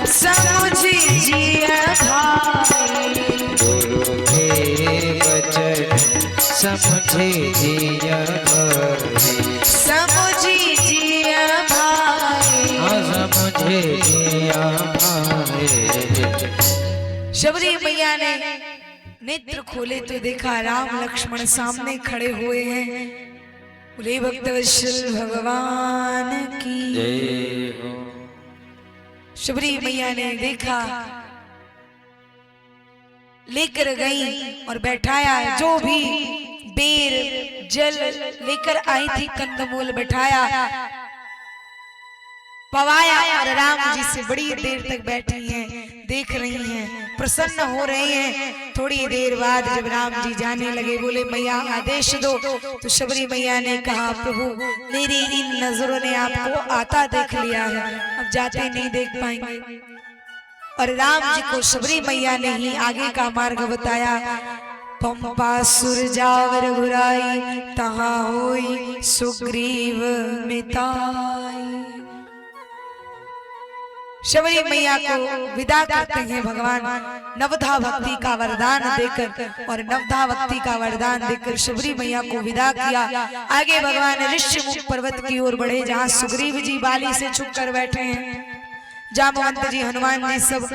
समझ जिया भाई, गुरु के वचन समझे जिया भाई, समझ जिया भाई। समझे जिया भाई। शबरी मैया ने नेत्र खोले तो देखा राम लक्ष्मण सामने खड़े हुए हैं। बोले भक्तवत्सल भगवान की जय हो। शबरी मैया ने देखा, लेकर गई और बैठाया, जो भी बेर जल लेकर आई थी कंदमूल बैठाया, पवाया, और राम जी से बड़ी देर तक बैठी हैं, देख रही हैं, प्रसन्न हो रही हैं। थोड़ी देर बाद जब राम जी जाने लगे, बोले मैया आदेश दो। तो शबरी मैया ने कहा प्रभु मेरी इन नजरों ने आपको आता देख लिया है, अब जाते नहीं देख पाएंगे। और राम जी को शबरी मैया ने ही आगे का मार्ग बताया। पंपा सुर जावर बुराई तहाँ होई सुग्रीव मिताई। शबरी मैया को विदा करते हैं भगवान नवधा भक्ति का वरदान देकर। और नवधा भक्ति का वरदान देकर शबरी मैया को विदा किया। आगे भगवान ऋष्यमुख पर्वत की ओर बढ़े, जहाँ सुग्रीव जी बाली से छुप कर बैठे हैं। जामवंत जी, हनुमान जी सब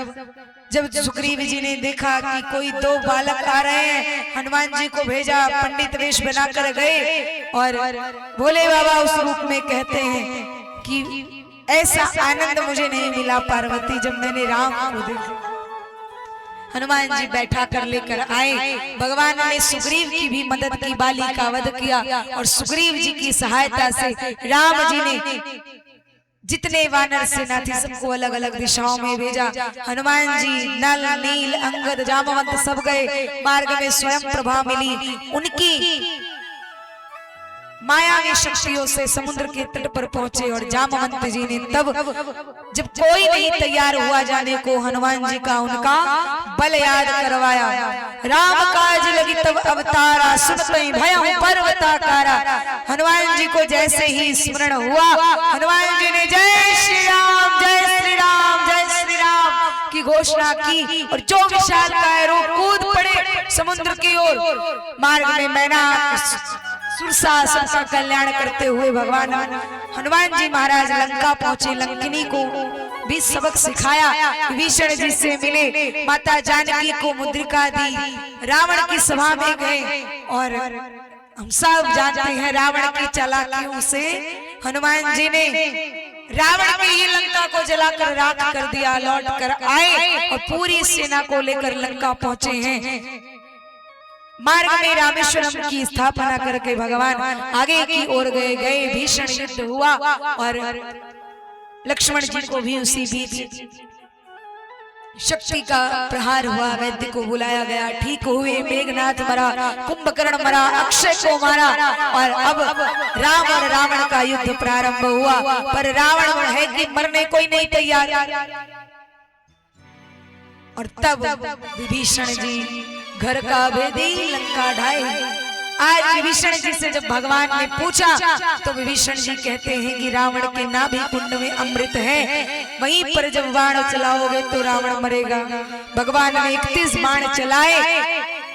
जब सुग्रीव जी ने देखा कि कोई दो बालक आ रहे हैं, हनुमान जी को भेजा, पंडित वेश बनाकर गए और भोले बाबा उस रूप में कहते हैं कि ऐसा आनंद मुझे नहीं मिला पार्वती जब मैंने राम को देखा। हनुमान जी बैठा कर लेकर आए। भगवान ने सुग्रीव की भी मदद की, बाली का वध किया और सुग्रीव जी की सहायता से राम जी ने जितने वानर सेना थी सबको अलग अलग दिशाओं में भेजा। हनुमान जी नल, नील, अंगद, जामवंत सब गए। मार्ग में स्वयं प्रभा मिली, उनकी मायावी शक्तियों से समुद्र के तट पर पहुंचे। और जामवंत जी ने तब जब कोई नहीं तैयार हुआ जाने को, हनुमान जी का उनका बल याद करवाया। राम काज लगी तब अवतारा, सुनते भय पर्वताकारा। हनुमान जी को जैसे ही स्मरण हुआ, हनुमान जी ने जय श्री राम, जय श्री राम, जय श्री राम की घोषणा की और जो विशालकाय रूप कूद पड़े समुद्र की ओर। मार्ग में मैना सुरसा सबका कल्याण करते हुए भगवान हनुमान जी महाराज लंका पहुंचे। लंकिनी को भी सबक सिखाया, विभीषण जी से मिले, माता जानकी को मुद्रिका दी, रावण की सभा में गए। और हम सब जानते हैं रावण की चालाकियों से हनुमान जी ने रावण की ही लंका को जलाकर राख कर दिया। लौट कर आए और पूरी सेना को लेकर लंका पहुंचे हैं। मार्ग में रामेश्वरम की स्थापना करके भगवान आगे की ओर गए। भीषण युद्ध हुआ और लक्ष्मण जी को भी उसी बीच शक्ति का प्रहार हुआ। वैद्य को बुलाया गया, ठीक हुए। मेघनाथ मरा, कुंभकर्ण मरा, अक्षय को मारा और अब राम और रावण का युद्ध प्रारंभ हुआ। पर रावण है कि मरने कोई नहीं तैयार। और तब विभीषण जी घर का भेदी लंका ढाई। आज विभीषण जी से जब भगवान ने पूछा तो विभीषण जी कहते हैं कि रावण के नाभि कुंड में अमृत है, वहीं पर जब बाण चलाओगे तो रावण मरेगा। भगवान ने 31 बाण चलाए,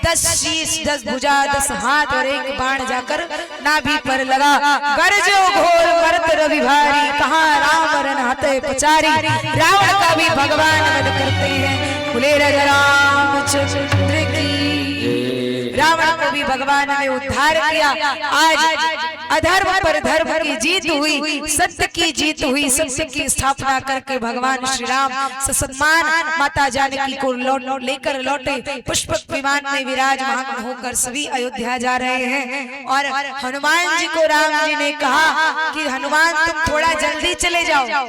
10 शीश, 10 भुजा, 10 हाथ और एक बाण जाकर नाभि पर लगा। गरजो घोर मरत रवि भारी, कहाँ राम रन हते पचारी। रावण का भी भगवान वध करते हैं। बोले रामचंद्र की। रावण को भी भगवान ने उद्धार किया। आज अधर्म पर धर्म की जीत हुई, सत्य की जीत हुई। सत्य की स्थापना करके भगवान श्री राम ससम्मान माता जानकी को लेकर लौटे। पुष्पक विमान में विराजमान होकर सभी अयोध्या जा रहे हैं। और हनुमान जी को राम जी ने कहा कि हनुमान तुम थोड़ा जल्दी चले जाओ,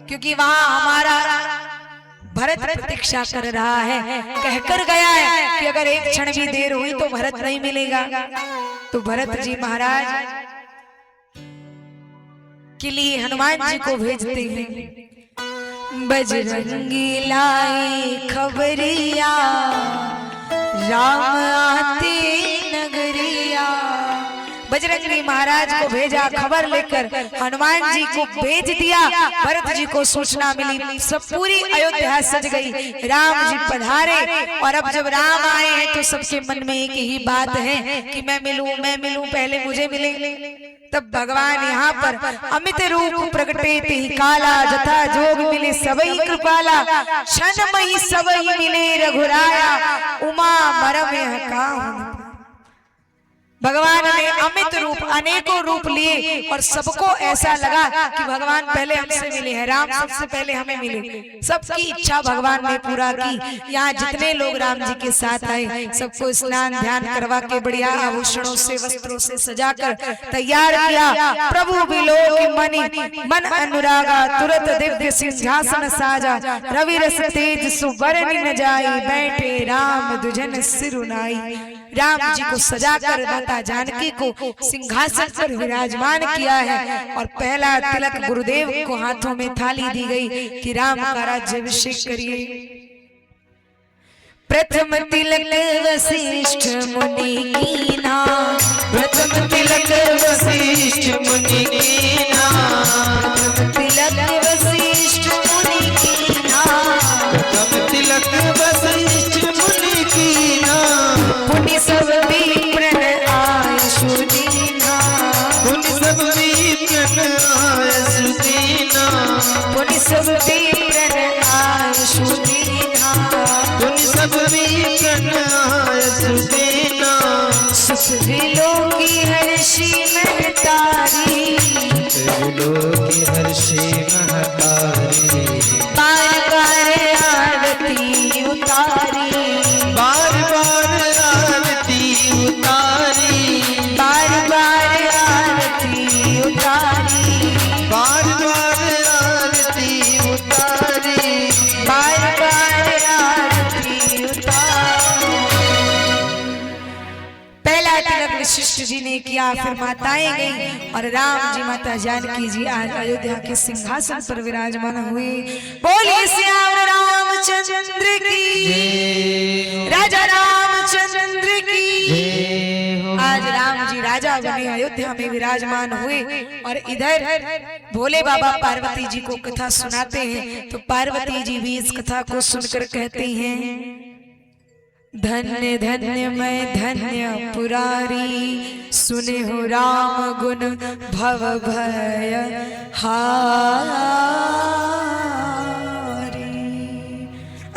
क्योंकि वहां हमारा भरत प्रतीक्षा कर रहा है। कहकर गया है कि अगर एक क्षण भी देर हुई तो भरत नहीं मिलेगा। तो भरत जी महाराज के लिए हनुमान जी को भेजते हैं। बजरंगी लाए खबरिया, राम आते नगरिया। बजरंगी महाराज को भेजा, खबर लेकर हनुमान जी को भेज दिया। भरत जी को सूचना मिली, सब पूरी अयोध्या सज गई। राम जी पधारे और अब जब राम आए हैं तो सबके मन में एक ही बात है कि मैं मिलूं, पहले मुझे मिले। तब भगवान यहाँ पर अमित रूप प्रगटे ही काला, जथा जोग मिले सबई कृपाला। क्षण मही सबई मिले रघुराया, उमा मरम यह काहू। भगवान ने अमित रूप, अनेकों रूप लिए और सबको ऐसा लगा कि भगवान पहले हमसे मिले हैं, राम सबसे पहले हमें मिले। सबकी इच्छा भगवान ने पूरा की। यहाँ जितने लोग राम जी के साथ आए सबको स्नान ध्यान करवा के बढ़िया आभूषणों से, वस्त्रों से सजाकर तैयार किया। प्रभु बिलोक मनि मन अनुरागा, तुरत दिव्य सिंहासन साजा। रवि रस तेज सुवर्ण न जाई, बैठे राम दुजन सिरुनाई। राम जी को सजाकर माता जानकी को सिंहासन पर विराजमान किया है। और पहला तिलक गुरुदेव को हाथों में थाली दी गई कि राम का राज्याभिषेक करिए। प्रथम तिलक वशिष्ठ मुनि कीना, प्रथम तिलक वशिष्ठ मुनि कीना, प्रथम तिलक वशिष्ठ मुनि कीना। तक वशिष्ठ मुनि कीना, पुण्य सब विप्रन आयु दीना, पुण्य सब विप्रन आयु दीना, पुण्य सब विप्रन आयु दीना, पुण्य सब विप्रन आयु दीना, सुख विलोकी हर्षि महतारी, त्रिलोकी हर्षि महतारी, बार बार आरती उतारी, बार बार आरती उतारी, बार बार आरती उतारी, बार बार आरती उतारी, बार बार आरती उतारी। पहला तिलक वशिष्ठ जी ने किया, फिर माताएं गई और राम जी माता जानकी जी आज अयोध्या के सिंहासन पर विराजमान हुए। बोलिए श्याम रामचंद्र की, राजा रामचंद्र की। आज राम जी राजा बने अयोध्या में विराजमान हुए और इधर भोले बाबा पार्वती जी को कथा सुनाते हैं। तो पार्वती जी भी इस कथा को सुनकर कहते हैं, धन्य धन्य मैं धन्य पुरारी, सुने हो राम गुण भव भय हारी।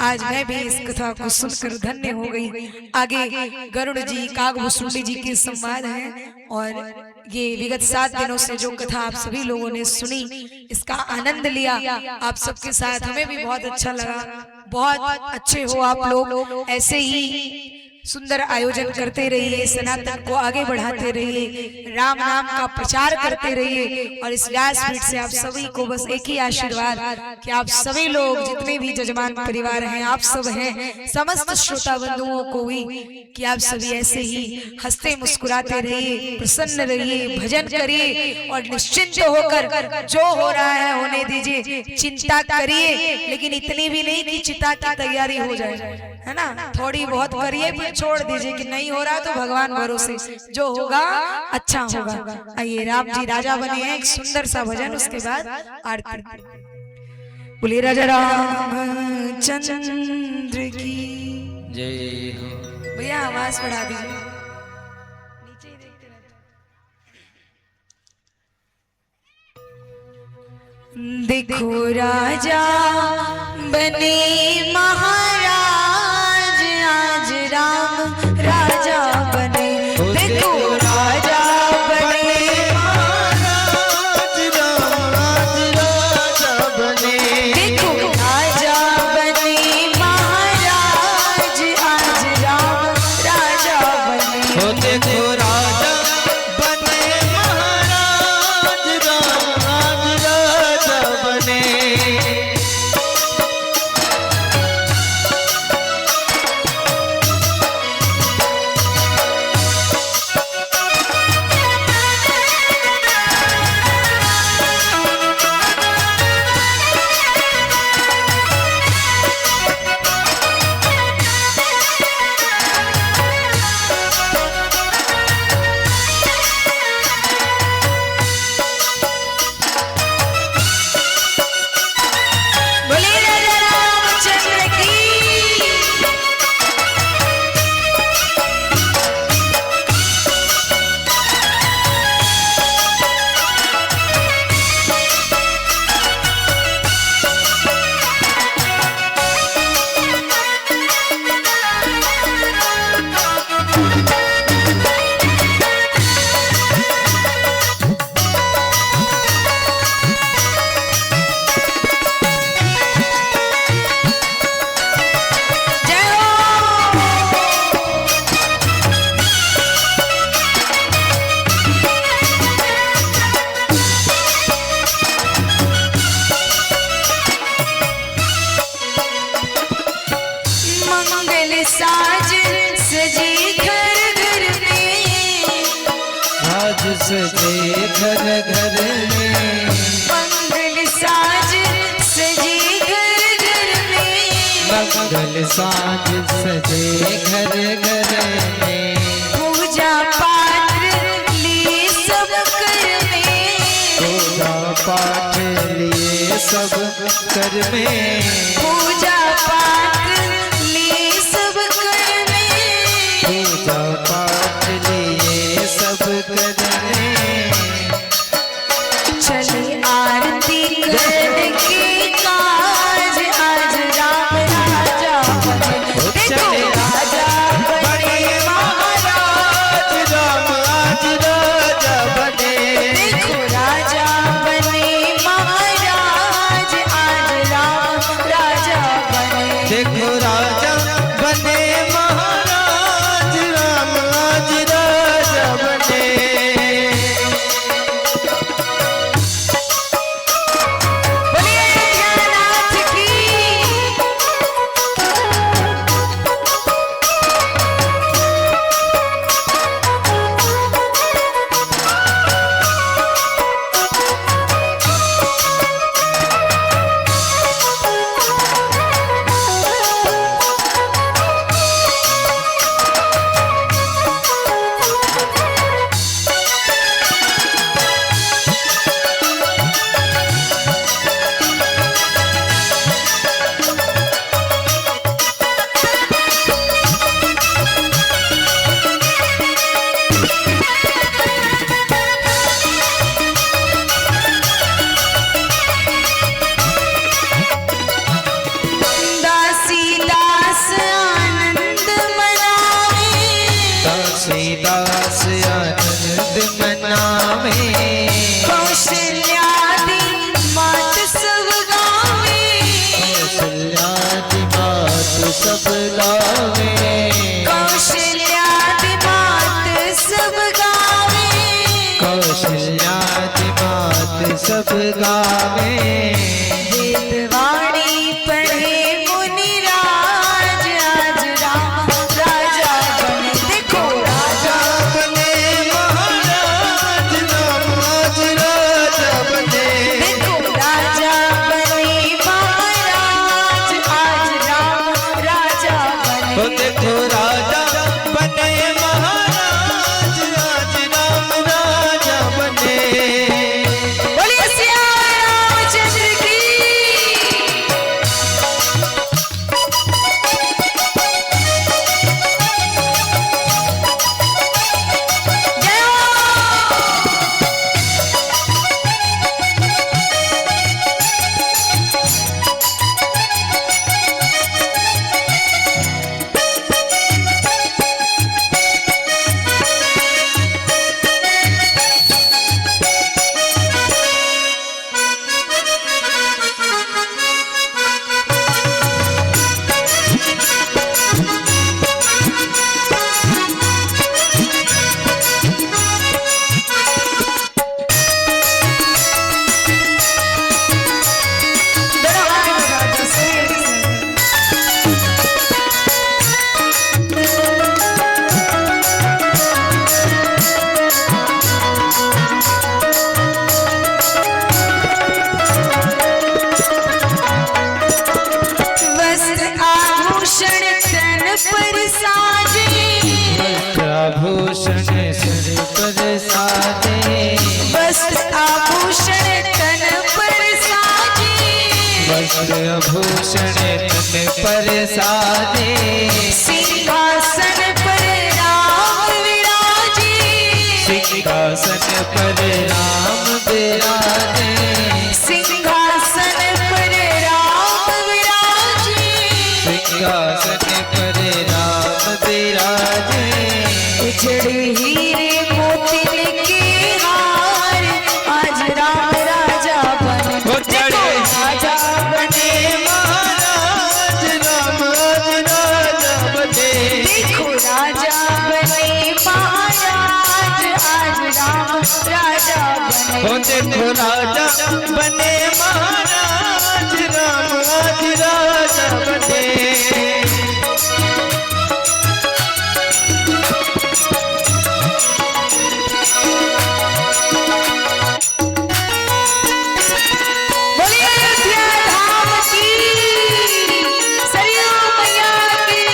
आज मैं भी इस कथा को सुनकर धन्य हो गई। आगे गरुड़ जी कागभूषुंडी जी के संवाद है और ये विगत 7 दिनों से जो कथा आप सभी लोगों ने सुनी, इसका आनंद लिया आप सबके साथ, हमें भी बहुत अच्छा लगा। बहुत अच्छे हो आप लोग, ऐसे ही सुंदर आयोजन करते रहिए, सनातन को आगे बढ़ाते रहिए, राम नाम का प्रचार करते रहिए। और इस व्यासपीठ से आप सभी को बस एक ही आशीर्वाद कि आप सभी लोग जितने भी जजमान परिवार हैं, आप सब हैं, समस्त श्रोता बंधुओं को भी कि आप सभी ऐसे ही हंसते मुस्कुराते रहिए, प्रसन्न रहिए, भजन करिए और निश्चिंत होकर जो हो रहा है होने दीजिए। चिंता करिए लेकिन इतनी भी नहीं कि चिता की तैयारी हो जाए, है ना, थोड़ी बहुत करिए फिर छोड़ दीजिए कि नहीं हो रहा तो भगवान भरोसे, जो होगा अच्छा होगा। आइए राम जी राजा बने हैं, एक सुंदर सा भजन, उसके बाद आरती। बोलिए राजा रामचंद्र की जय हो। भैया आवाज बढ़ा दीजिए। देखो राजा बने महाराज, आज राम राजा बने। देखो राजा बने महाराज, राम आज राजा बने। देखो राजा बने महाराज, आज राम राजा बने। हो देखो राजा बने महाराज, राम आज राजा बने। साज सजे घर घर में, साज सजे घर घर में। मंगल साज सजे घर घर में, मंगल साज सजे घर घर में। पूजा पाठ लिए सब कर में, पूजा पाठ लिए सब कर में। पूजा पाठ करने। चले आरती करके काज आज राम राजा बने। चले राजा बने महाराज राम आज राजा बने। देखो राजा बने महाराज आज राम राजा बने। देखो राजा बने महाराज राम आज राजा बने। बोलिए अयोध्यानाथ की। दासी दास आनंद मनावे। दासीदास आनंद मनावे। कौशल्यादि मात सब गावे। कौशल्यादि मात सब गावे। कौशल्यादि मात सब गावे। कौशल्यादि मात सब गावे। वेदवाणी पढ़े मुनिराज आज राम राजा बने। देखो राजा बने महाराज राम आज राजा बने। देखो राजा बने महाराज आज राम राजा बने। ओ देखो राजा बने महाराज आज राम राजा बने। बोलिए सिया रामचंद्र की। जय हो। वस्त्र आभूषण तन पर साजे। आभूषण सिर पर साजे। वस्त्र आभूषण तन पर साजे। वस्त्र आभूषण तन पर साजे। सिंहासन पर राम विराजे। सिंहासन पर राम विराजे। सिंहासन पर राम विराजे। सिंहासन पर राम विराजे। उजड़े हीरे मोती के हार आज राम राजा बने। उजड़े राजा बने महाराज राम आज राजा बने। देखो राजा बने महाराज आज राम राजा बने। ओ देखो राजा बने महाराज राम आज राजा बने। बोलिए अयोध्या धाम की। सरयू मैया की।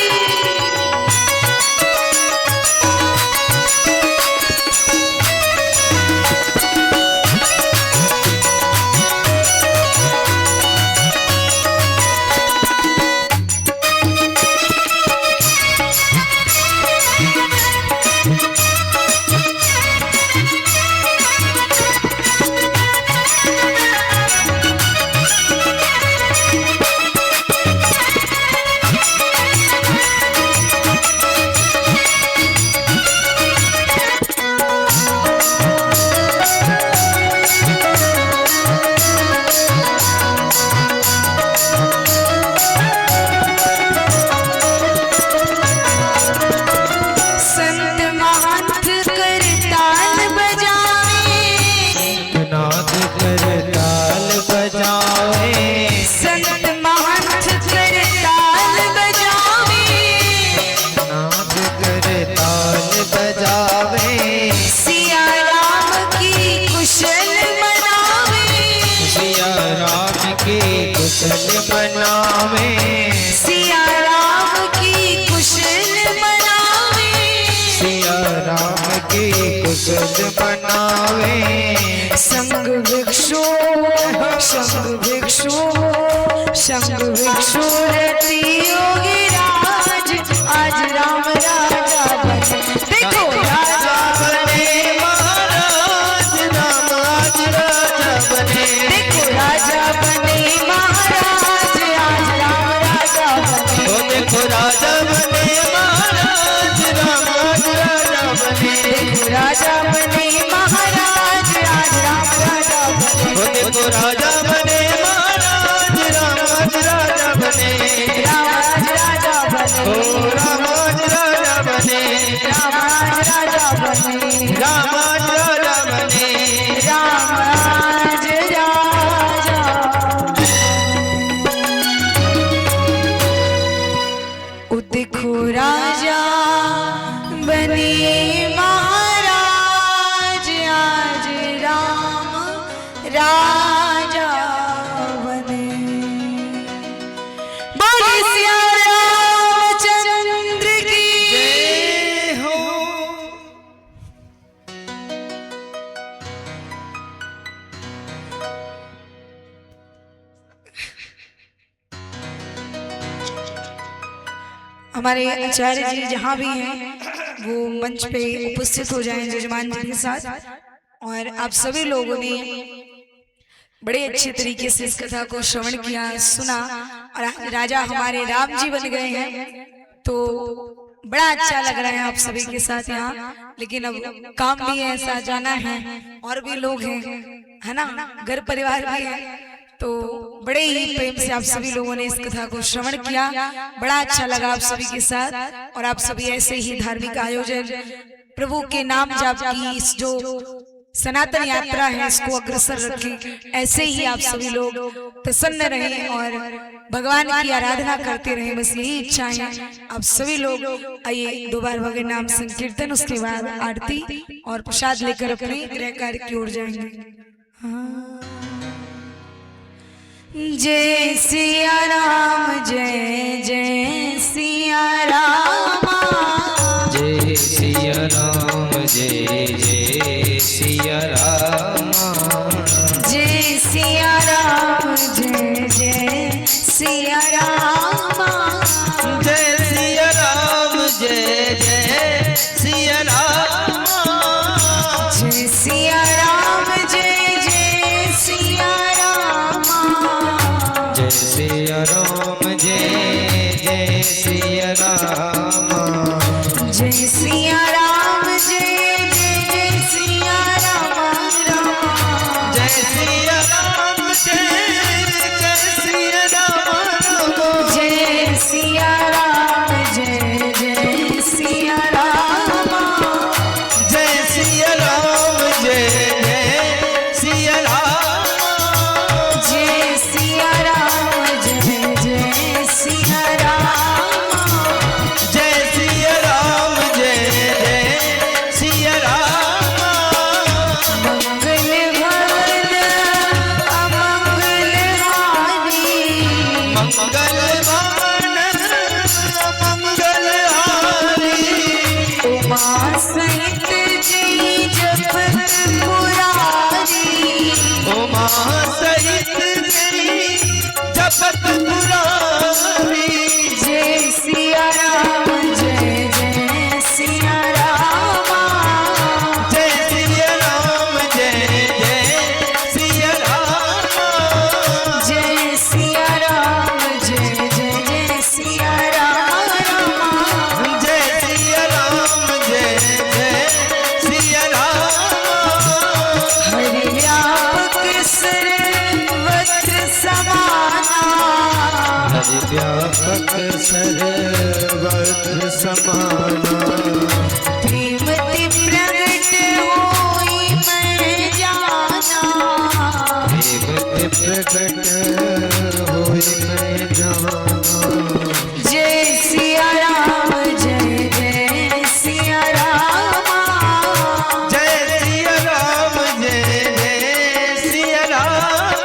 राम की कुशल मनावे, सिया राम की कुशल मनावे, सिया राम की कुशल मनावे। संग भिक्षु शंग भिक्षु शंग भिक्षु रति योगी राज, आज राम राजा बने। देखो राजा बने महाराज, राम आज राजा बने। देखो राजा बने महाराज, आज राम राजा बने। ओ देखो राजा बने महाराज, राम आज राजा बने। देखो राजा बने महाराज, आज राम राजा बने। ओ देखो राजा बने महाराज, राम आज राजा बने। राम आज राजा बने। ओ राम आज राजा बने, राम आज राजा बने। राम आज राजा बने। राम आज राजा। ओ देखो राजा बने महाराज, आज राम राजा बने। बोले सिया रामचंद्र की जय हो। हमारे आचार्य जी जहाँ भी हैं वो मंच पे उपस्थित हो जाएं जजमान जी के साथ। और आप सभी लोगों ने बड़े अच्छे तरीके से इस कथा को श्रवण किया, सुना। और आज राजा हमारे राम जी बन गए हैं, तो बड़ा अच्छा लग रहा है आप सभी के साथ यहाँ। लेकिन अब काम भी है, ऐसा जाना है, और भी लोग हैं, है ना, घर परिवार भी है। तो बड़े ही प्रेम से आप सभी लोगों ने इस कथा को श्रवण किया, बड़ा अच्छा लगा आप सभी के साथ। और आप सभी ऐसे ही धार्मिक आयोजन, प्रभु के नाम जाप की इस जो सनातन यात्रा है इसको अग्रसर रखें। ऐसे ही आप सभी लोग प्रसन्न रहें और भगवान की आराधना करते रहें, बस यही इच्छा है आप सभी लोग। आइए दो बार भगवान नाम संकीर्तन, उसके बाद आरती और प्रसाद लेकर अपने गृह कार्य की ओर जाएंगे। जय सिया राम, जय जय सिया राम, जय सिया राम, जय जय सिया राम, जय सिया राम, जय जय सिया राम, जय सिया राम, जय जय सिया राम, जय सिया राम, जय जय सिया राम, जय सिया राम, जय जय सिया राम, जय सिया राम, जय जय सिया राम, जय सिया राम, जय जय सिया राम, जय सिया राम, जय जय सिया राम, जय सिया राम, जय जय सिया राम, जय सिया राम, जय जय सिया राम, जय सिया राम, जय जय सिया राम, मंगल भवन अमंगल हारी, मंगल भवन मंगल हारी, उमा सहित जय जपत पुरारी, उमा सहित जय जपत पुरारी, जय सिया राम, जय जय सिया राम, जय सिया राम, जय जय सिया राम, जय सिया राम, जय जय सिया राम, जय सिया राम, जय जय सिया राम, हरि व्यापक सर्वत्र समाना, हरि व्यापक सर्वत्र समाना, प्रेमति प्रगट होई मैं जाना, प्रेम प्रकट होई मैं जाना, जय सिया राम, जय जय सिया राम, जय सिया राम, जय जय सिया राम,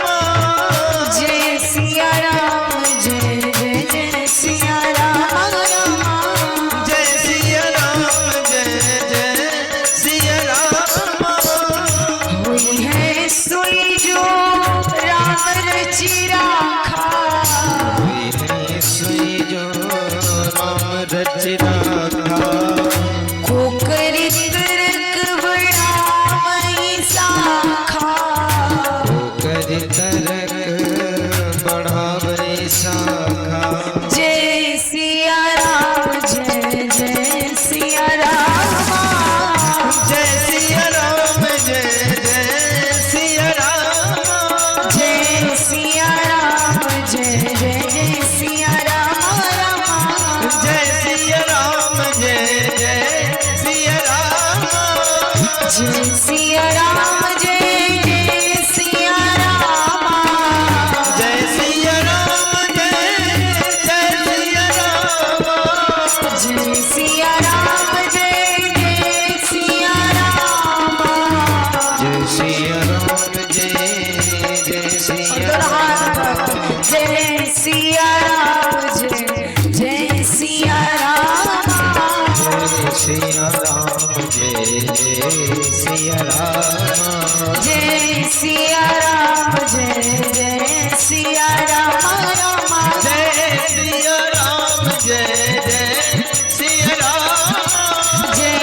जय जय सिया राम जय सिया राम जय जय सिया राम राम जय सिया राम जय जय सिया राम जय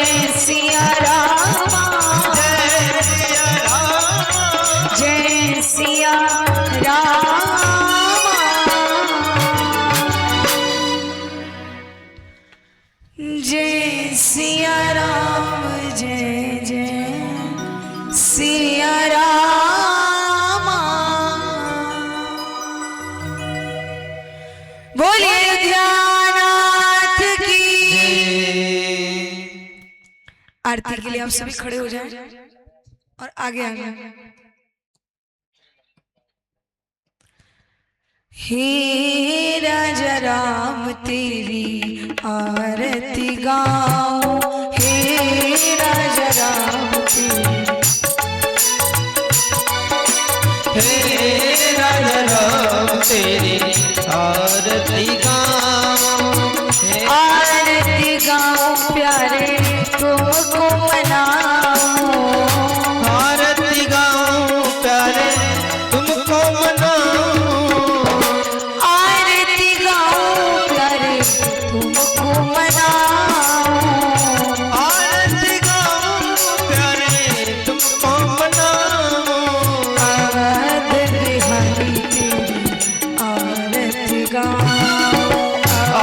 सिया राम जय सिया राम जय सिया राम जय सिया राम जय जय सिया राम बोलिए अयोध्यानाथ की आरती के लिए आप सभी खड़े हो जाएं और आगे आगे हे राजा राम तेरी आरती गाऊं हे राजा राम तेरी हे राजा राम तेरी आरती गाऊं हे आरती गाऊं प्यारे तुमको मनाऊं आरती गाऊं प्यारे तुमको मनाऊं आरती गाऊं प्यारे तुमको मनाऊं आरती गाऊं प्यारे तुमको मनाऊं अवध बिहारी तेरी आरती गाऊं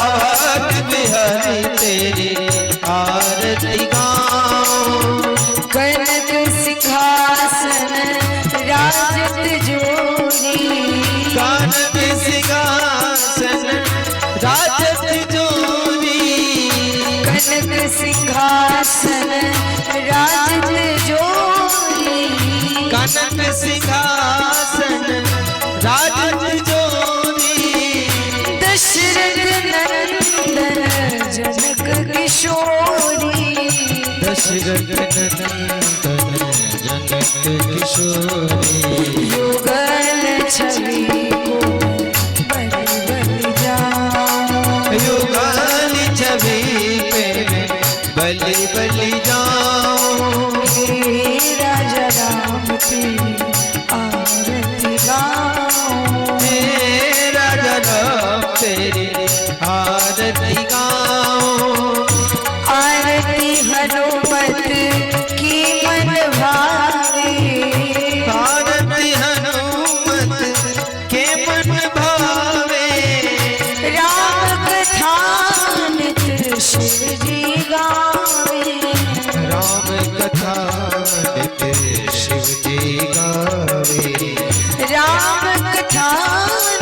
अवध बिहारी तेरी आरती गाऊं कनक सिंहासन राजत जोरी कनक सिंहासन राजत जोरी कनक सिंहासन राजत जोरी कनक सिंहासन राजत जोरी दशरथ नंदन जनक किशोरी दशरथ नंदन जनक किशोरी युगल छवि को बलि बलि जाऊं युगल छवि पे बलि बलि जाऊं हे राजा राम तेरी आरती गाऊं हे राजा राम तेरी आरती गाऊं आरती हनुमत की मन भावे आरती हनुमत के मन भावे राम कथा नित शिव जी गावे राम कथा नित शिव जी गावे राम कथा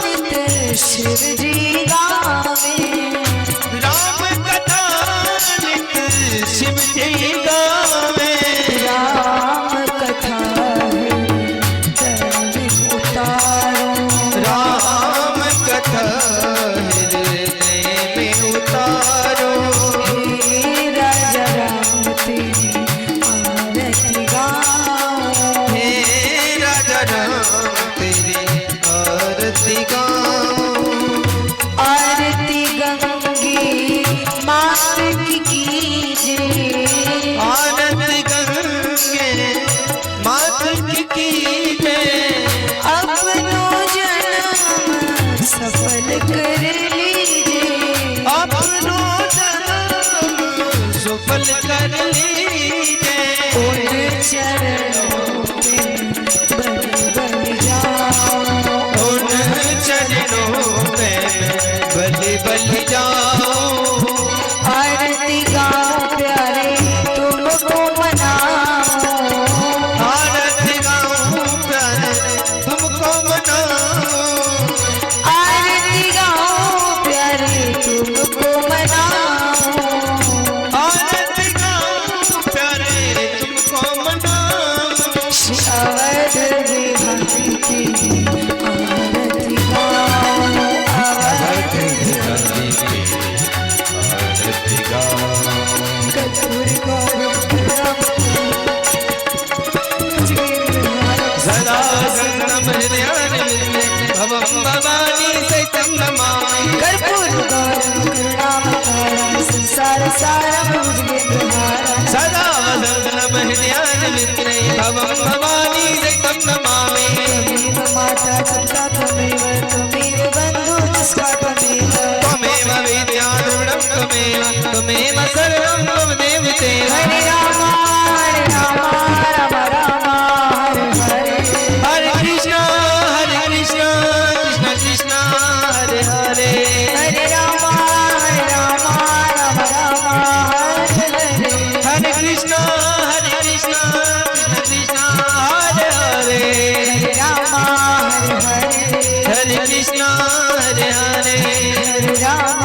नित शिव जी गावे राम कथा नित शिव जी गावे राम कथा दैनिक उतारो राम कथा हृदय में उतारो हे राजा राम तेरी आरती गाऊं हे राजा राम तेरी आरती गाऊं आरती गंगे मात की कीजिए आरती गंगे मात की जय अपनो जन्म सफल कर लीजिए अपनो जन्म सफल कर लीजिए उन चरणों पे बलि बलि जाऊं उन चरणों में बलि बलि जाऊं आरती गाऊं प्यारे तुमको मनाऊं आरती गाऊं प्यारे तुमको मनाऊं आरती गाऊं प्यारे तुमको मनाऊं आरती गाऊं प्यारे तुमको मनाऊं श्री अवध बिहारी तेरी आरती गाऊं अवध आरती गाऊं कपूर गौरव सदा संगम हृदयानि भवं भवानी सहितं नमामि कर्पूर गौरव करुणावतारं सार सारम भुजगेन्द्रहारम सदा वसंत नमः विक्रे भवं भवानी जगतं नमामि त्वमेव माता पिता त्वमेव त्वमेव बन्धु जिसका त्वमेव त्वमेव विद्या द्रविणं त्वमेव सर्वं त्वमेव देव हरे राम राम राम हरे हरे हरे कृष्ण कृष्ण कृष्ण हरे हरे हरे राम राम राम हरे हरे हरे कृष्ण कृष्ण कृष्ण हरे हरे हरे राम हरे हरे हरे कृष्ण हरे हरे हरे राम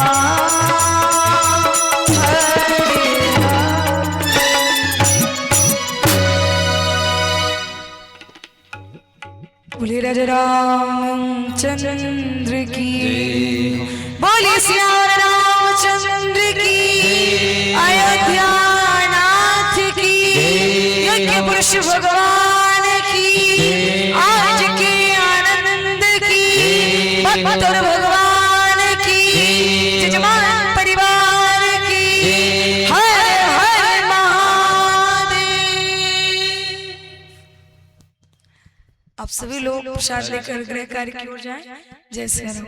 बोले राजा रामचंद्र की बोले सियावर रामचंद्र की अयोध्या नाथ की यज्ञ पुरुष भगवान की आज के आनंद की भक्तों भगवान की जजमान परिवार की हर हर महादेव। आप सभी लोग प्रसाद लेकर गृह कार्य की ओर जाएं। जय श्री राम।